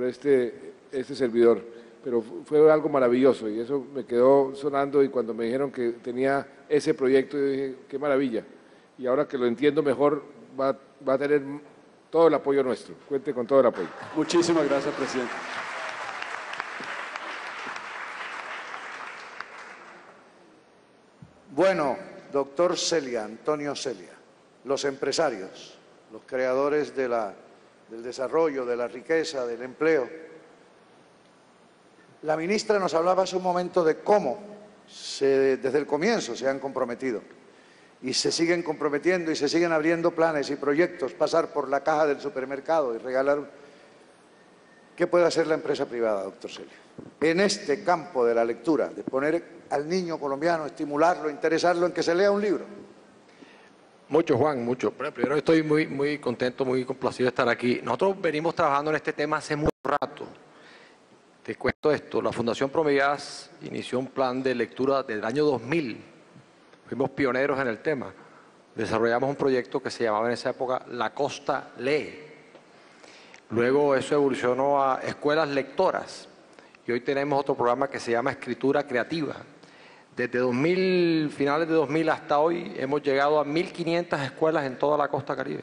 C: este servidor, pero fue algo maravilloso y eso me quedó sonando, y cuando me dijeron que tenía ese proyecto yo dije, qué maravilla, y ahora que lo entiendo mejor va a tener todo el apoyo nuestro, cuente con todo el apoyo.
G: Muchísimas gracias, presidente.
B: Bueno, doctor Celia, Antonio Celia, los empresarios, los creadores del desarrollo, de la riqueza, del empleo. La ministra nos hablaba hace un momento de cómo desde el comienzo se han comprometido y se siguen comprometiendo y se siguen abriendo planes y proyectos, pasar por la caja del supermercado y regalar. ¿Qué puede hacer la empresa privada, doctor Celia? En este campo de la lectura, de poner al niño colombiano, estimularlo, interesarlo en que se lea un libro.
P: Mucho, Juan, mucho. Primero estoy muy contento, muy complacido de estar aquí. Nosotros venimos trabajando en este tema hace mucho rato. Te cuento esto, la Fundación Promegas inició un plan de lectura desde el año 2000. Fuimos pioneros en el tema. Desarrollamos un proyecto que se llamaba en esa época La Costa Lee. Luego eso evolucionó a escuelas lectoras y hoy tenemos otro programa que se llama Escritura Creativa. Desde finales de 2000 hasta hoy hemos llegado a 1.500 escuelas en toda la costa caribe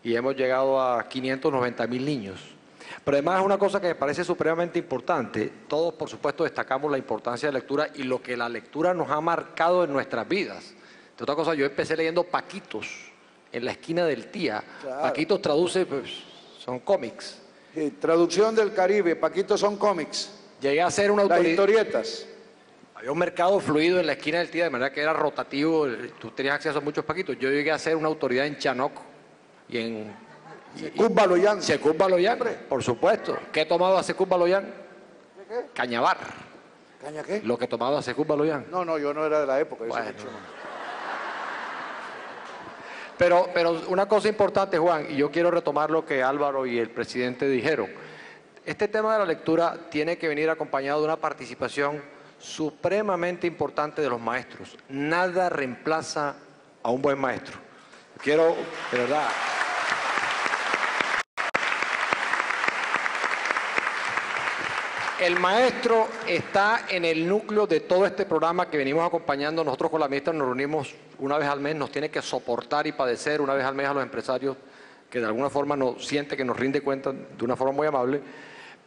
P: y hemos llegado a 590.000 niños. Pero además es una cosa que me parece supremamente importante. Todos, por supuesto, destacamos la importancia de la lectura y lo que la lectura nos ha marcado en nuestras vidas. De otra cosa, yo empecé leyendo Paquitos en la esquina del Tía. Claro. Paquitos traduce, pues, son cómics.
B: Sí, traducción del Caribe, Paquitos son cómics.
P: Llegué a ser una autoridad.
B: Las historietas.
P: Había un mercado fluido en la esquina del Tía, de manera que era rotativo, tú tenías acceso a muchos Paquitos. Yo llegué a ser una autoridad en Chanoc y en...
B: Secund Baloyán.
P: Secund Baloyán, por supuesto. ¿Qué tomaba Secund Baloyán?
B: ¿Qué?
P: Cañabar.
B: ¿Caña qué?
P: Lo que tomaba Secund Baloyán.
B: No, yo no era de la época.
P: Bueno. Pero una cosa importante, Juan, y yo quiero retomar lo que Álvaro y el presidente dijeron. Este tema de la lectura tiene que venir acompañado de una participación supremamente importante de los maestros. Nada reemplaza a un buen maestro. Quiero, de verdad... El maestro está en el núcleo de todo este programa que venimos acompañando. Nosotros con la ministra nos reunimos una vez al mes, nos tiene que soportar y padecer una vez al mes a los empresarios que de alguna forma nos siente que nos rinde cuenta de una forma muy amable.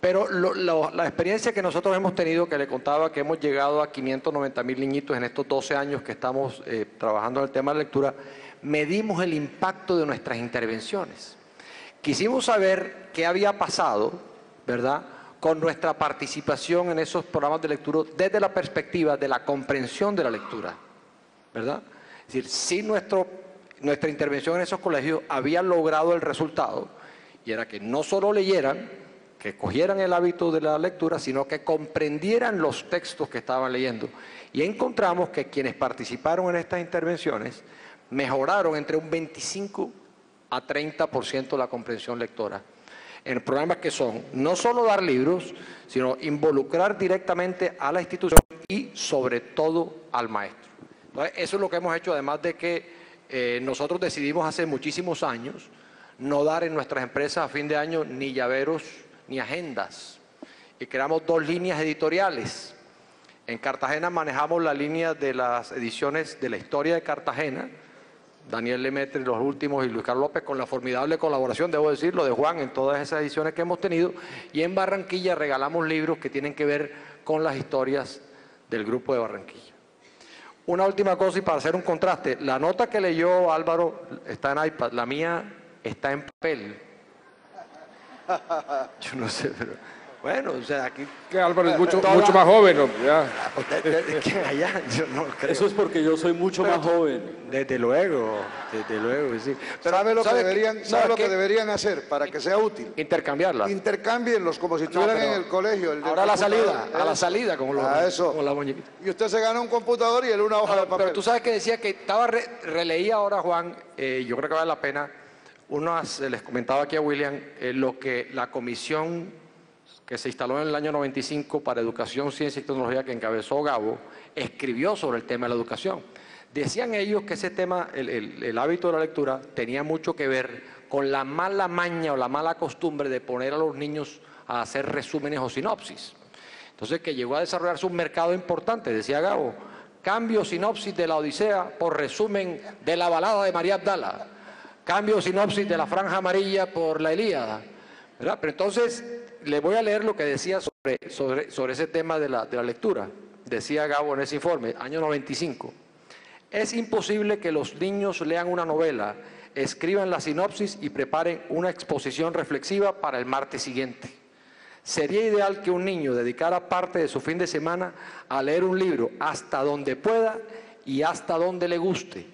P: Pero la experiencia que nosotros hemos tenido, que le contaba que hemos llegado a 590.000 niñitos en estos 12 años que estamos trabajando en el tema de la lectura, medimos el impacto de nuestras intervenciones. Quisimos saber qué había pasado, ¿verdad?, con nuestra participación en esos programas de lectura desde la perspectiva de la comprensión de la lectura, ¿verdad? Es decir, si nuestra intervención en esos colegios había logrado el resultado, y era que no solo leyeran, que cogieran el hábito de la lectura, sino que comprendieran los textos que estaban leyendo. Y encontramos que quienes participaron en estas intervenciones mejoraron entre un 25 a 30% la comprensión lectora. En programas que son no solo dar libros, sino involucrar directamente a la institución y sobre todo al maestro. Entonces, eso es lo que hemos hecho, además de que nosotros decidimos hace muchísimos años no dar en nuestras empresas a fin de año ni llaveros ni agendas. Y creamos 2 líneas editoriales. En Cartagena manejamos la línea de las ediciones de la historia de Cartagena, Daniel Lemaitre, los últimos, y Luis Carlos López, con la formidable colaboración, debo decirlo, de Juan en todas esas ediciones que hemos tenido. Y en Barranquilla regalamos libros que tienen que ver con las historias del Grupo de Barranquilla. Una última cosa, y para hacer un contraste, la nota que leyó Álvaro está en iPad, la mía está en papel. Yo no sé, pero... Bueno, o sea, aquí...
C: Que Álvaro es mucho más joven, ¿no? Ya.
P: Allá, yo no creo.
G: Eso es porque yo soy mucho más joven.
P: Desde luego, sí.
B: Pero ¿sabe lo que deberían hacer para que sea útil?
P: Intercambiarlas.
B: Intercambienlos como si estuvieran en el colegio.
P: Ahora a la salida, como la muñequita.
B: Y usted se gana un computador y él una hoja de papel.
P: Pero tú sabes que decía que estaba releía ahora, Juan, yo creo que vale la pena. Les comentaba aquí a William lo que la comisión que se instaló en el año 95 para Educación, Ciencia y Tecnología, que encabezó Gabo, escribió sobre el tema de la educación. Decían ellos que ese tema, el hábito de la lectura, tenía mucho que ver con la mala maña o la mala costumbre de poner a los niños a hacer resúmenes o sinopsis. Entonces, que llegó a desarrollarse un mercado importante, decía Gabo, cambio sinopsis de la Odisea por resumen de la balada de María Abdala. cambio sinopsis de la Franja Amarilla por la Ilíada, ¿verdad? Pero entonces le voy a leer lo que decía sobre ese tema de la lectura. Decía Gabo en ese informe, año 95. Es imposible que los niños lean una novela, escriban la sinopsis y preparen una exposición reflexiva para el martes siguiente. Sería ideal que un niño dedicara parte de su fin de semana a leer un libro hasta donde pueda y hasta donde le guste,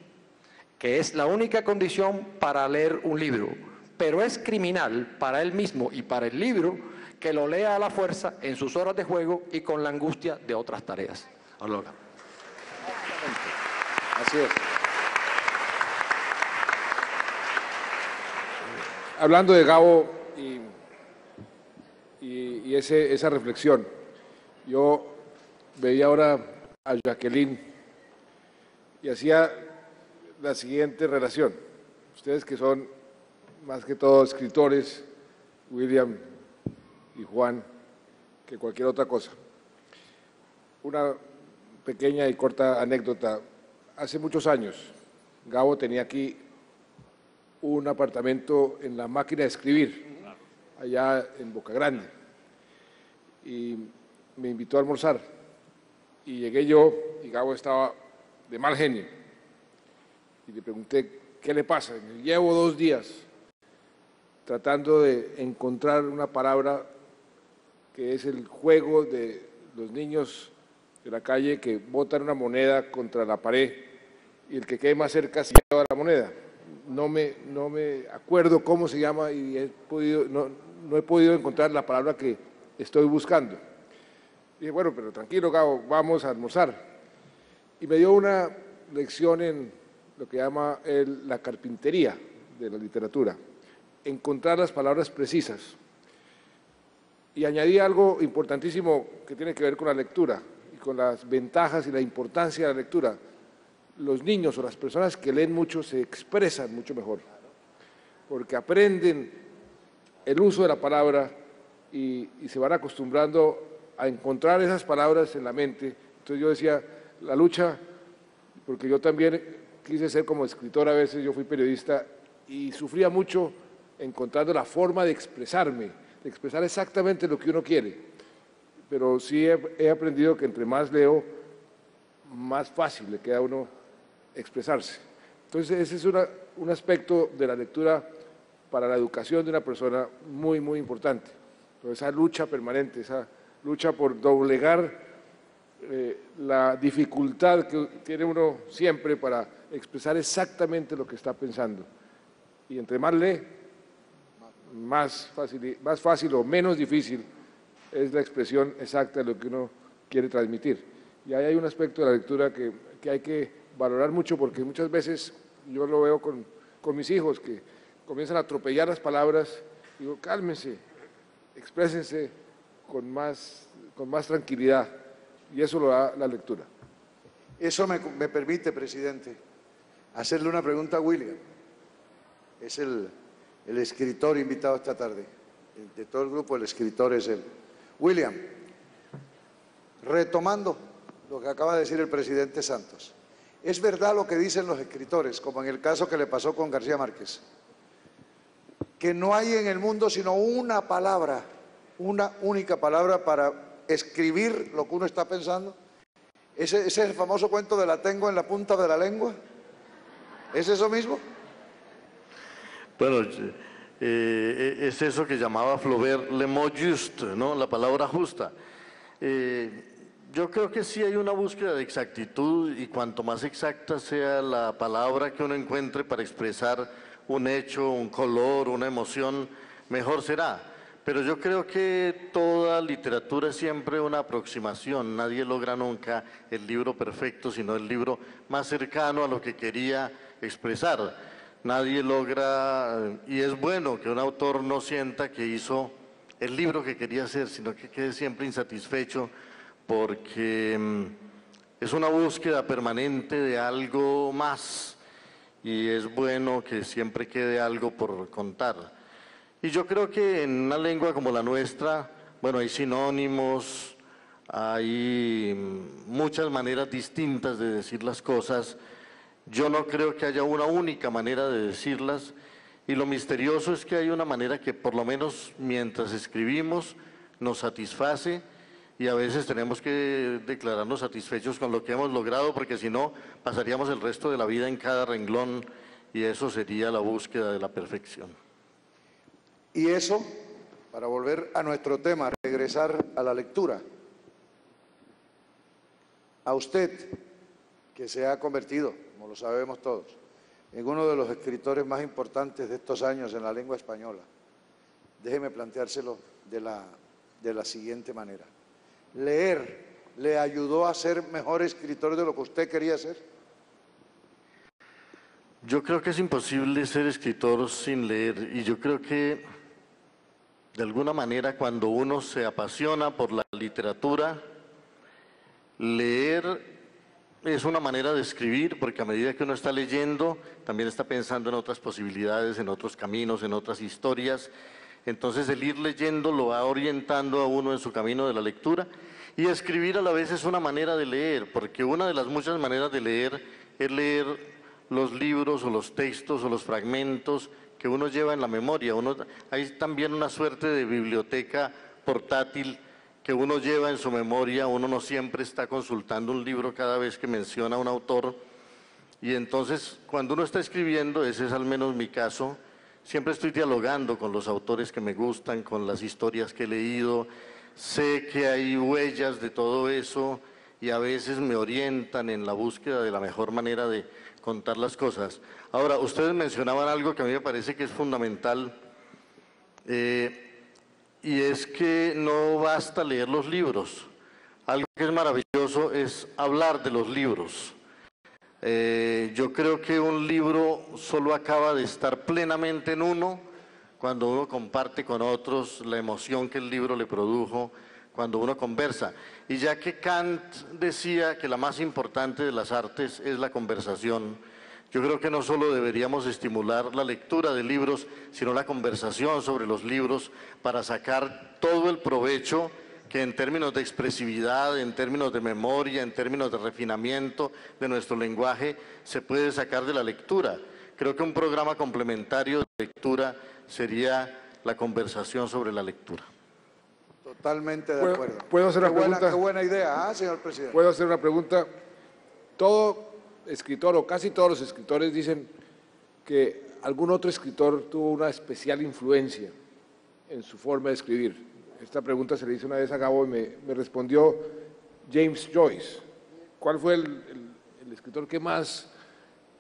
P: que es la única condición para leer un libro, pero es criminal para él mismo y para el libro que lo lea a la fuerza en sus horas de juego y con la angustia de otras tareas. Ahora.
C: Así es. Hablando de Gabo y esa reflexión, yo veía ahora a Jacqueline y hacía la siguiente relación. Ustedes que son más que todo escritores, William y Juan, que cualquier otra cosa. Una pequeña y corta anécdota. Hace muchos años, Gabo tenía aquí un apartamento en la máquina de escribir, allá en Boca Grande, y me invitó a almorzar, y llegué yo, y Gabo estaba de mal genio, y le pregunté, ¿qué le pasa? Y me, llevo 2 días tratando de encontrar una palabra que es el juego de los niños de la calle que botan una moneda contra la pared, y el que quede más cerca se lleva la moneda. No me acuerdo cómo se llama y no he podido encontrar la palabra que estoy buscando. Dije, bueno, pero tranquilo, Gabo, vamos a almorzar. Y me dio una lección en lo que llama la carpintería de la literatura, encontrar las palabras precisas. Y añadí algo importantísimo que tiene que ver con la lectura y con las ventajas y la importancia de la lectura. Los niños o las personas que leen mucho se expresan mucho mejor, porque aprenden el uso de la palabra y se van acostumbrando a encontrar esas palabras en la mente. Entonces yo decía, la lucha, porque yo también quise ser como escritor a veces, yo fui periodista y sufría mucho encontrando la forma de expresarme, de expresar exactamente lo que uno quiere, pero sí he aprendido que entre más leo, más fácil le queda a uno expresarse. Entonces ese es un aspecto de la lectura para la educación de una persona muy, muy importante. Entonces, esa lucha permanente, esa lucha por doblegar la dificultad que tiene uno siempre para expresar exactamente lo que está pensando. Y entre más lee, más fácil o menos difícil es la expresión exacta de lo que uno quiere transmitir. Y ahí hay un aspecto de la lectura que hay que valorar mucho, porque muchas veces yo lo veo con mis hijos que comienzan a atropellar las palabras. Digo, cálmense, exprésense con más tranquilidad, y eso lo da la lectura.
B: Eso me permite, presidente, hacerle una pregunta a William. Es el escritor invitado esta tarde. De todo el grupo, el escritor es él. William, retomando lo que acaba de decir el presidente Santos, es verdad lo que dicen los escritores, como en el caso que le pasó con García Márquez, que no hay en el mundo sino una palabra, una única palabra para escribir lo que uno está pensando. Ese es el famoso cuento de la tengo en la punta de la lengua. ¿Es eso mismo?
H: Bueno, es eso que llamaba Flaubert le mot juste, ¿no? La palabra justa. Yo creo que sí hay una búsqueda de exactitud, y cuanto más exacta sea la palabra que uno encuentre para expresar un hecho, un color, una emoción, mejor será. Pero yo creo que toda literatura es siempre una aproximación. Nadie logra nunca el libro perfecto, sino el libro más cercano a lo que quería expresar. Nadie logra, y es bueno que un autor no sienta que hizo el libro que quería hacer, sino que quede siempre insatisfecho, porque es una búsqueda permanente de algo más, y es bueno que siempre quede algo por contar. Y yo creo que en una lengua como la nuestra, bueno, hay sinónimos, hay muchas maneras distintas de decir las cosas. Yo no creo que haya una única manera de decirlas, y lo misterioso es que hay una manera que por lo menos mientras escribimos nos satisface, y a veces tenemos que declararnos satisfechos con lo que hemos logrado, porque si no pasaríamos el resto de la vida en cada renglón, y eso sería la búsqueda de la perfección.
B: Y eso, para volver a nuestro tema, regresar a la lectura. A usted, que se ha convertido, como lo sabemos todos, en uno de los escritores más importantes de estos años en la lengua española, déjeme planteárselo de la siguiente manera. ¿Leer le ayudó a ser mejor escritor de lo que usted quería ser?
H: Yo creo que es imposible ser escritor sin leer, y yo creo que de alguna manera cuando uno se apasiona por la literatura, leer es una manera de escribir, porque a medida que uno está leyendo, también está pensando en otras posibilidades, en otros caminos, en otras historias. Entonces el ir leyendo lo va orientando a uno en su camino de la lectura, y escribir a la vez es una manera de leer, porque una de las muchas maneras de leer es leer los libros o los textos o los fragmentos que uno lleva en la memoria. Hay también una suerte de biblioteca portátil que uno lleva en su memoria. Uno no siempre está consultando un libro cada vez que menciona a un autor, y entonces cuando uno está escribiendo, ese es al menos mi caso, siempre estoy dialogando con los autores que me gustan, con las historias que he leído. Sé que hay huellas de todo eso y a veces me orientan en la búsqueda de la mejor manera de contar las cosas. Ahora, ustedes mencionaban algo que a mí me parece que es fundamental, y es que no basta leer los libros. Algo que es maravilloso es hablar de los libros. Yo creo que un libro solo acaba de estar plenamente en uno cuando uno comparte con otros la emoción que el libro le produjo, cuando uno conversa. Y ya que Kant decía que la más importante de las artes es la conversación, yo creo que no solo deberíamos estimular la lectura de libros, sino la conversación sobre los libros, para sacar todo el provecho que en términos de expresividad, en términos de memoria, en términos de refinamiento de nuestro lenguaje, se puede sacar de la lectura. Creo que un programa complementario de lectura sería la conversación sobre la lectura.
B: Totalmente de acuerdo.
C: ¿Puedo hacer una pregunta?
B: Qué buena idea, señor presidente.
C: ¿Puedo hacer una pregunta? Todo escritor, o casi todos los escritores, dicen que algún otro escritor tuvo una especial influencia en su forma de escribir. Esta pregunta se le hizo una vez a Gabo y me respondió James Joyce. ¿Cuál fue el escritor que más,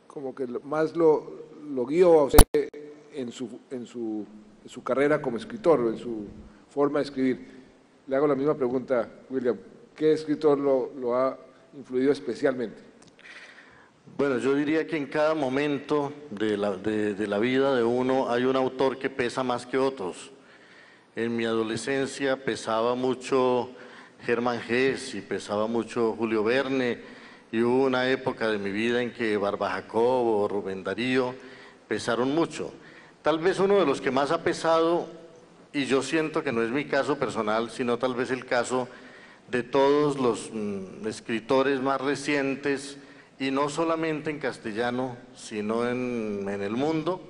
C: como que más lo guió a usted en su carrera como escritor, en su forma de escribir? Le hago la misma pregunta, William. ¿Qué escritor lo ha influido especialmente?
H: Bueno, yo diría que en cada momento de la vida de uno hay un autor que pesa más que otros. En mi adolescencia pesaba mucho Germán Hesse y pesaba mucho Julio Verne, y hubo una época de mi vida en que Barba Jacobo o Rubén Darío pesaron mucho. Tal vez uno de los que más ha pesado, y yo siento que no es mi caso personal, sino tal vez el caso de todos los escritores más recientes, y no solamente en castellano, sino en el mundo,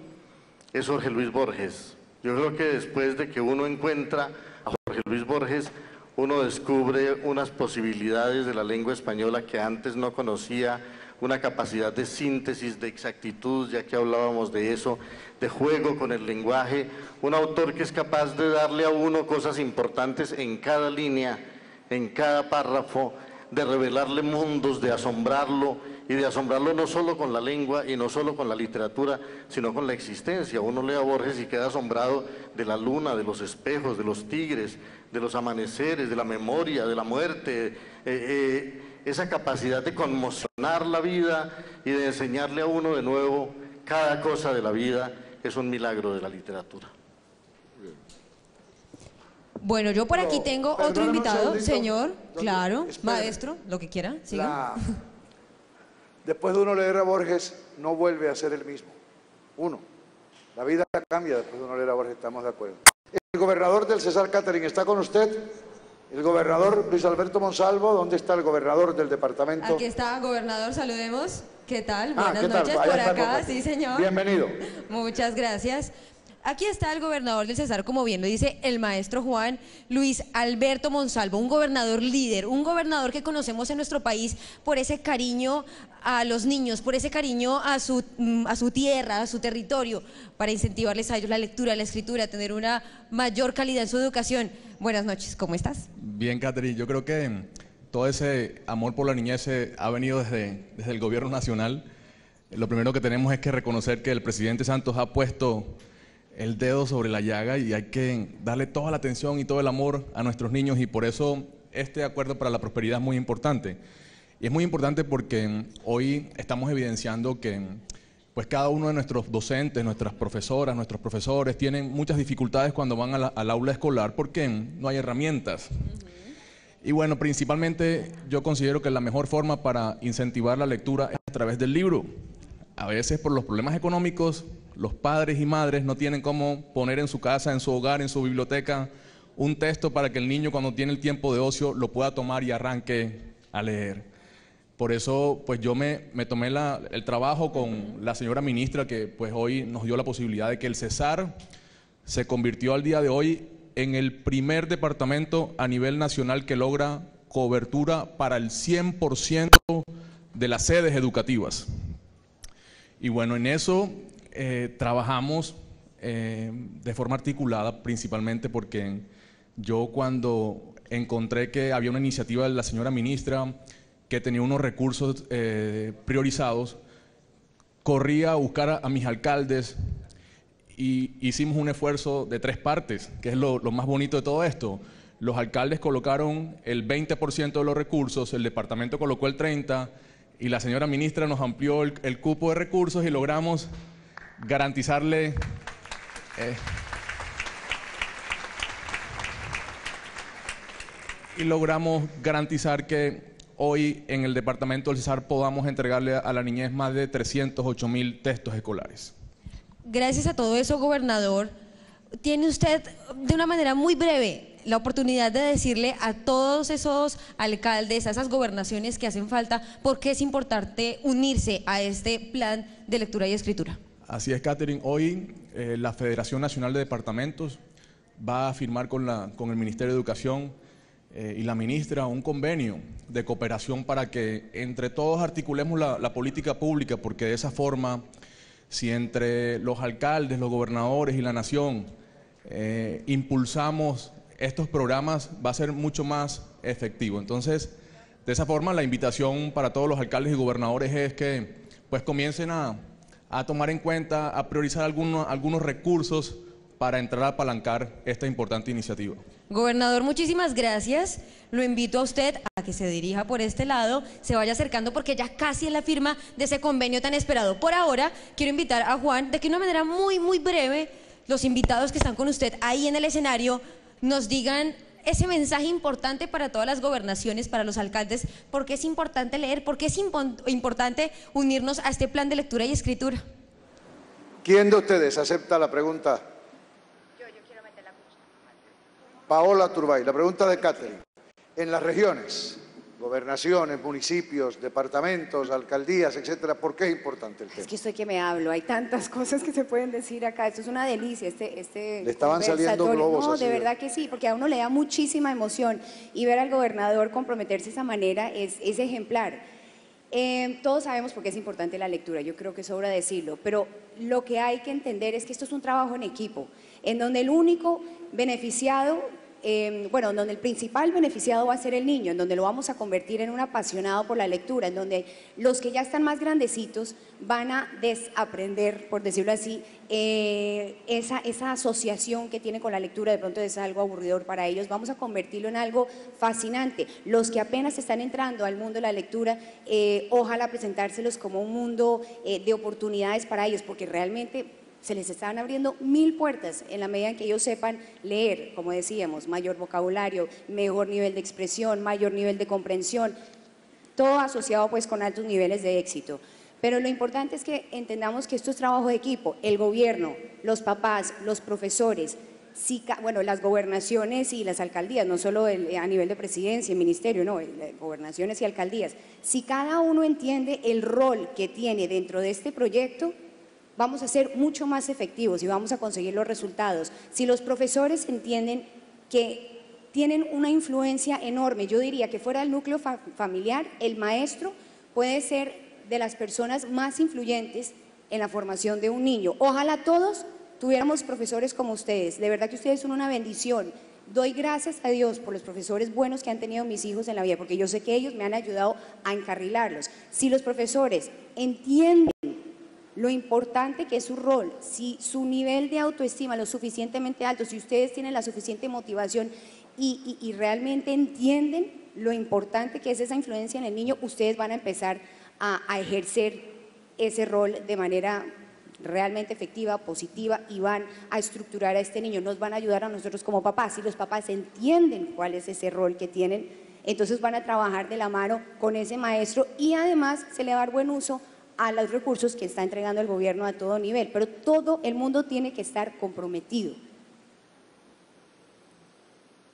H: es Jorge Luis Borges. Yo creo que después de que uno encuentra a Jorge Luis Borges, uno descubre unas posibilidades de la lengua española que antes no conocía, una capacidad de síntesis, de exactitud, ya que hablábamos de eso, de juego con el lenguaje, un autor que es capaz de darle a uno cosas importantes en cada línea, en cada párrafo, de revelarle mundos, de asombrarlo, y de asombrarlo no solo con la lengua y no solo con la literatura, sino con la existencia. Uno lee a Borges y queda asombrado de la luna, de los espejos, de los tigres, de los amaneceres, de la memoria, de la muerte, esa capacidad de conmocionar la vida y de enseñarle a uno de nuevo cada cosa de la vida, es un milagro de la literatura.
A: Bueno, yo por aquí tengo otro invitado, señor, claro,
B: espérame.
A: maestro, lo que quiera, siga.
B: Después de uno leer a Borges, no vuelve a ser el mismo. La vida cambia después de uno leer a Borges, estamos de acuerdo. El gobernador del Cesar Catering está con usted. El gobernador Luis Alberto Monsalvo, ¿dónde está el gobernador del departamento?
A: Aquí está, gobernador, saludemos. ¿Qué tal? Buenas
C: ¿qué tal?
A: noches
C: Allá
A: por
C: está
A: acá,
C: Coco.
A: sí señor.
C: Bienvenido.
A: Muchas gracias. Aquí está el gobernador del Cesar, como bien lo dice el maestro Juan Luis Alberto Monsalvo, un gobernador líder, un gobernador que conocemos en nuestro país por ese cariño a los niños, por ese cariño a su tierra, a su territorio, para incentivarles a ellos la lectura, la escritura, tener una mayor calidad en su educación. Buenas noches, ¿cómo estás?
Q: Bien, Catherine, yo creo que todo ese amor por la niñez ha venido desde el gobierno nacional. Lo primero que tenemos es que reconocer que el presidente Santos ha puesto el dedo sobre la llaga y hay que darle toda la atención y todo el amor a nuestros niños, y por eso este acuerdo para la prosperidad es muy importante. Y es muy importante porque hoy estamos evidenciando que pues cada uno de nuestros docentes, nuestras profesoras, nuestros profesores tienen muchas dificultades cuando van al aula escolar porque no hay herramientas. Y bueno, principalmente yo considero que la mejor forma para incentivar la lectura es a través del libro. A veces por los problemas económicos, los padres y madres no tienen cómo poner en su casa, en su hogar, en su biblioteca, un texto para que el niño cuando tiene el tiempo de ocio lo pueda tomar y arranque a leer. Por eso pues yo me tomé el trabajo con la señora ministra, que pues hoy nos dio la posibilidad de que el Cesar se convirtió al día de hoy en el primer departamento a nivel nacional que logra cobertura para el 100% de las sedes educativas. Y bueno, en eso trabajamos de forma articulada, principalmente porque yo cuando encontré que había una iniciativa de la señora ministra que tenía unos recursos priorizados, corrí a buscar a mis alcaldes y hicimos un esfuerzo de 3 partes, que es lo más bonito de todo esto. Los alcaldes colocaron el 20% de los recursos, el departamento colocó el 30%, y la señora ministra nos amplió el cupo de recursos y logramos garantizarle garantizar que hoy en el departamento del Cesar podamos entregarle a la niñez más de 308.000 textos escolares.
A: Gracias a todo eso, gobernador, tiene usted de una manera muy breve la oportunidad de decirle a todos esos alcaldes, a esas gobernaciones que hacen falta, por qué es importante unirse a este plan de lectura y escritura.
Q: Así es, Catherine. Hoy la Federación Nacional de Departamentos va a firmar con el Ministerio de Educación y la ministra un convenio de cooperación para que entre todos articulemos la política pública, porque de esa forma, si entre los alcaldes, los gobernadores y la nación impulsamos estos programas, va a ser mucho más efectivo. Entonces, de esa forma, la invitación para todos los alcaldes y gobernadores es que pues comiencen a tomar en cuenta, a priorizar algunos recursos para entrar a apalancar esta importante iniciativa.
A: Gobernador, muchísimas gracias. Lo invito a usted a que se dirija por este lado, se vaya acercando porque ya casi es la firma de ese convenio tan esperado. Por ahora, quiero invitar a Juan de que de una manera muy breve, los invitados que están con usted ahí en el escenario nos digan ese mensaje importante para todas las gobernaciones, para los alcaldes, por qué es importante leer, por qué es importante unirnos a este plan de lectura y escritura.
B: ¿Quién de ustedes acepta la pregunta? Yo quiero meter la cuchara. Paola Turbay, la pregunta de Catherine. En las regiones, gobernaciones, municipios, departamentos, alcaldías, etcétera, ¿por qué es importante el tema?
F: Es que estoy que me hablo, hay tantas cosas que se pueden decir acá, esto es una delicia,
B: Le estaban saliendo globos.
F: No,
B: así
F: de verdad que sí, porque a uno le da muchísima emoción y ver al gobernador comprometerse de esa manera es ejemplar. Todos sabemos por qué es importante la lectura, yo creo que sobra decirlo, pero lo que hay que entender es que esto es un trabajo en equipo, en donde el único beneficiado donde el principal beneficiado va a ser el niño, en donde lo vamos a convertir en un apasionado por la lectura, en donde los que ya están más grandecitos van a desaprender, por decirlo así, esa asociación que tiene con la lectura, de pronto es algo aburridor para ellos, vamos a convertirlo en algo fascinante. Los que apenas están entrando al mundo de la lectura, ojalá presentárselos como un mundo de oportunidades para ellos, porque realmente se les están abriendo 1000 puertas en la medida en que ellos sepan leer, como decíamos, mayor vocabulario, mejor nivel de expresión, mayor nivel de comprensión, todo asociado pues con altos niveles de éxito. Pero lo importante es que entendamos que esto es trabajo de equipo, el gobierno, los papás, los profesores, bueno, las gobernaciones y las alcaldías, no solo a nivel de presidencia y ministerio, no, gobernaciones y alcaldías, si cada uno entiende el rol que tiene dentro de este proyecto, vamos a ser mucho más efectivos y vamos a conseguir los resultados. Si los profesores entienden que tienen una influencia enorme, yo diría que fuera del núcleo familiar, el maestro puede ser de las personas más influyentes en la formación de un niño. Ojalá todos tuviéramos profesores como ustedes, de verdad que ustedes son una bendición. Doy gracias a Dios por los profesores buenos que han tenido mis hijos en la vida, porque yo sé que ellos me han ayudado a encarrilarlos. Si los profesores entienden lo importante que es su rol, si su nivel de autoestima es lo suficientemente alto, si ustedes tienen la suficiente motivación y realmente entienden lo importante que es esa influencia en el niño, ustedes van a empezar a ejercer ese rol de manera realmente efectiva, positiva, y van a estructurar a este niño, nos van a ayudar a nosotros como papás. Si los papás entienden cuál es ese rol que tienen, entonces van a trabajar de la mano con ese maestro y además se le va a dar buen uso a los recursos que está entregando el gobierno a todo nivel, pero todo el mundo tiene que estar comprometido.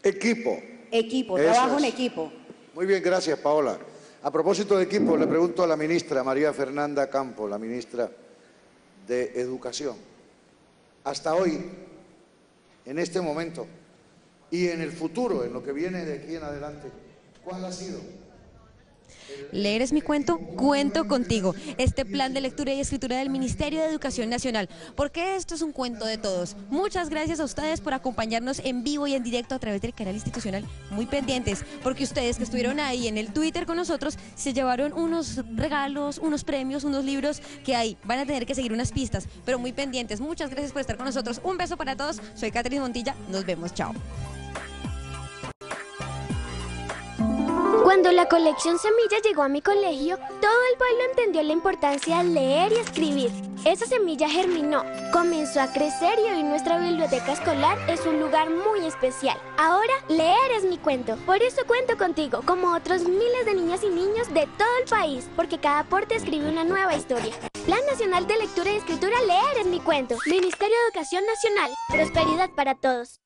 B: Equipo.
F: Equipo, trabajo en equipo.
B: Muy bien, gracias, Paola. A propósito de equipo, le pregunto a la ministra María Fernanda Campo, la ministra de Educación. Hasta hoy, en este momento y en el futuro, en lo que viene de aquí en adelante, ¿cuál ha sido?
A: Leer es mi cuento, cuento contigo. Este plan de lectura y escritura del Ministerio de Educación Nacional, porque esto es un cuento de todos. Muchas gracias a ustedes por acompañarnos en vivo y en directo a través del canal institucional. Muy pendientes, porque ustedes que estuvieron ahí en el Twitter con nosotros se llevaron unos regalos, unos premios, unos libros que ahí van a tener que seguir unas pistas, pero muy pendientes. Muchas gracias por estar con nosotros. Un beso para todos. Soy Catherine Montilla. Nos vemos. Chao.
I: Cuando la colección Semilla llegó a mi colegio, todo el pueblo entendió la importancia de leer y escribir. Esa semilla germinó, comenzó a crecer y hoy nuestra biblioteca escolar es un lugar muy especial. Ahora, leer es mi cuento. Por eso cuento contigo, como otros miles de niñas y niños de todo el país, porque cada aporte escribe una nueva historia. Plan Nacional de Lectura y Escritura, leer es mi cuento. Ministerio de Educación Nacional, prosperidad para todos.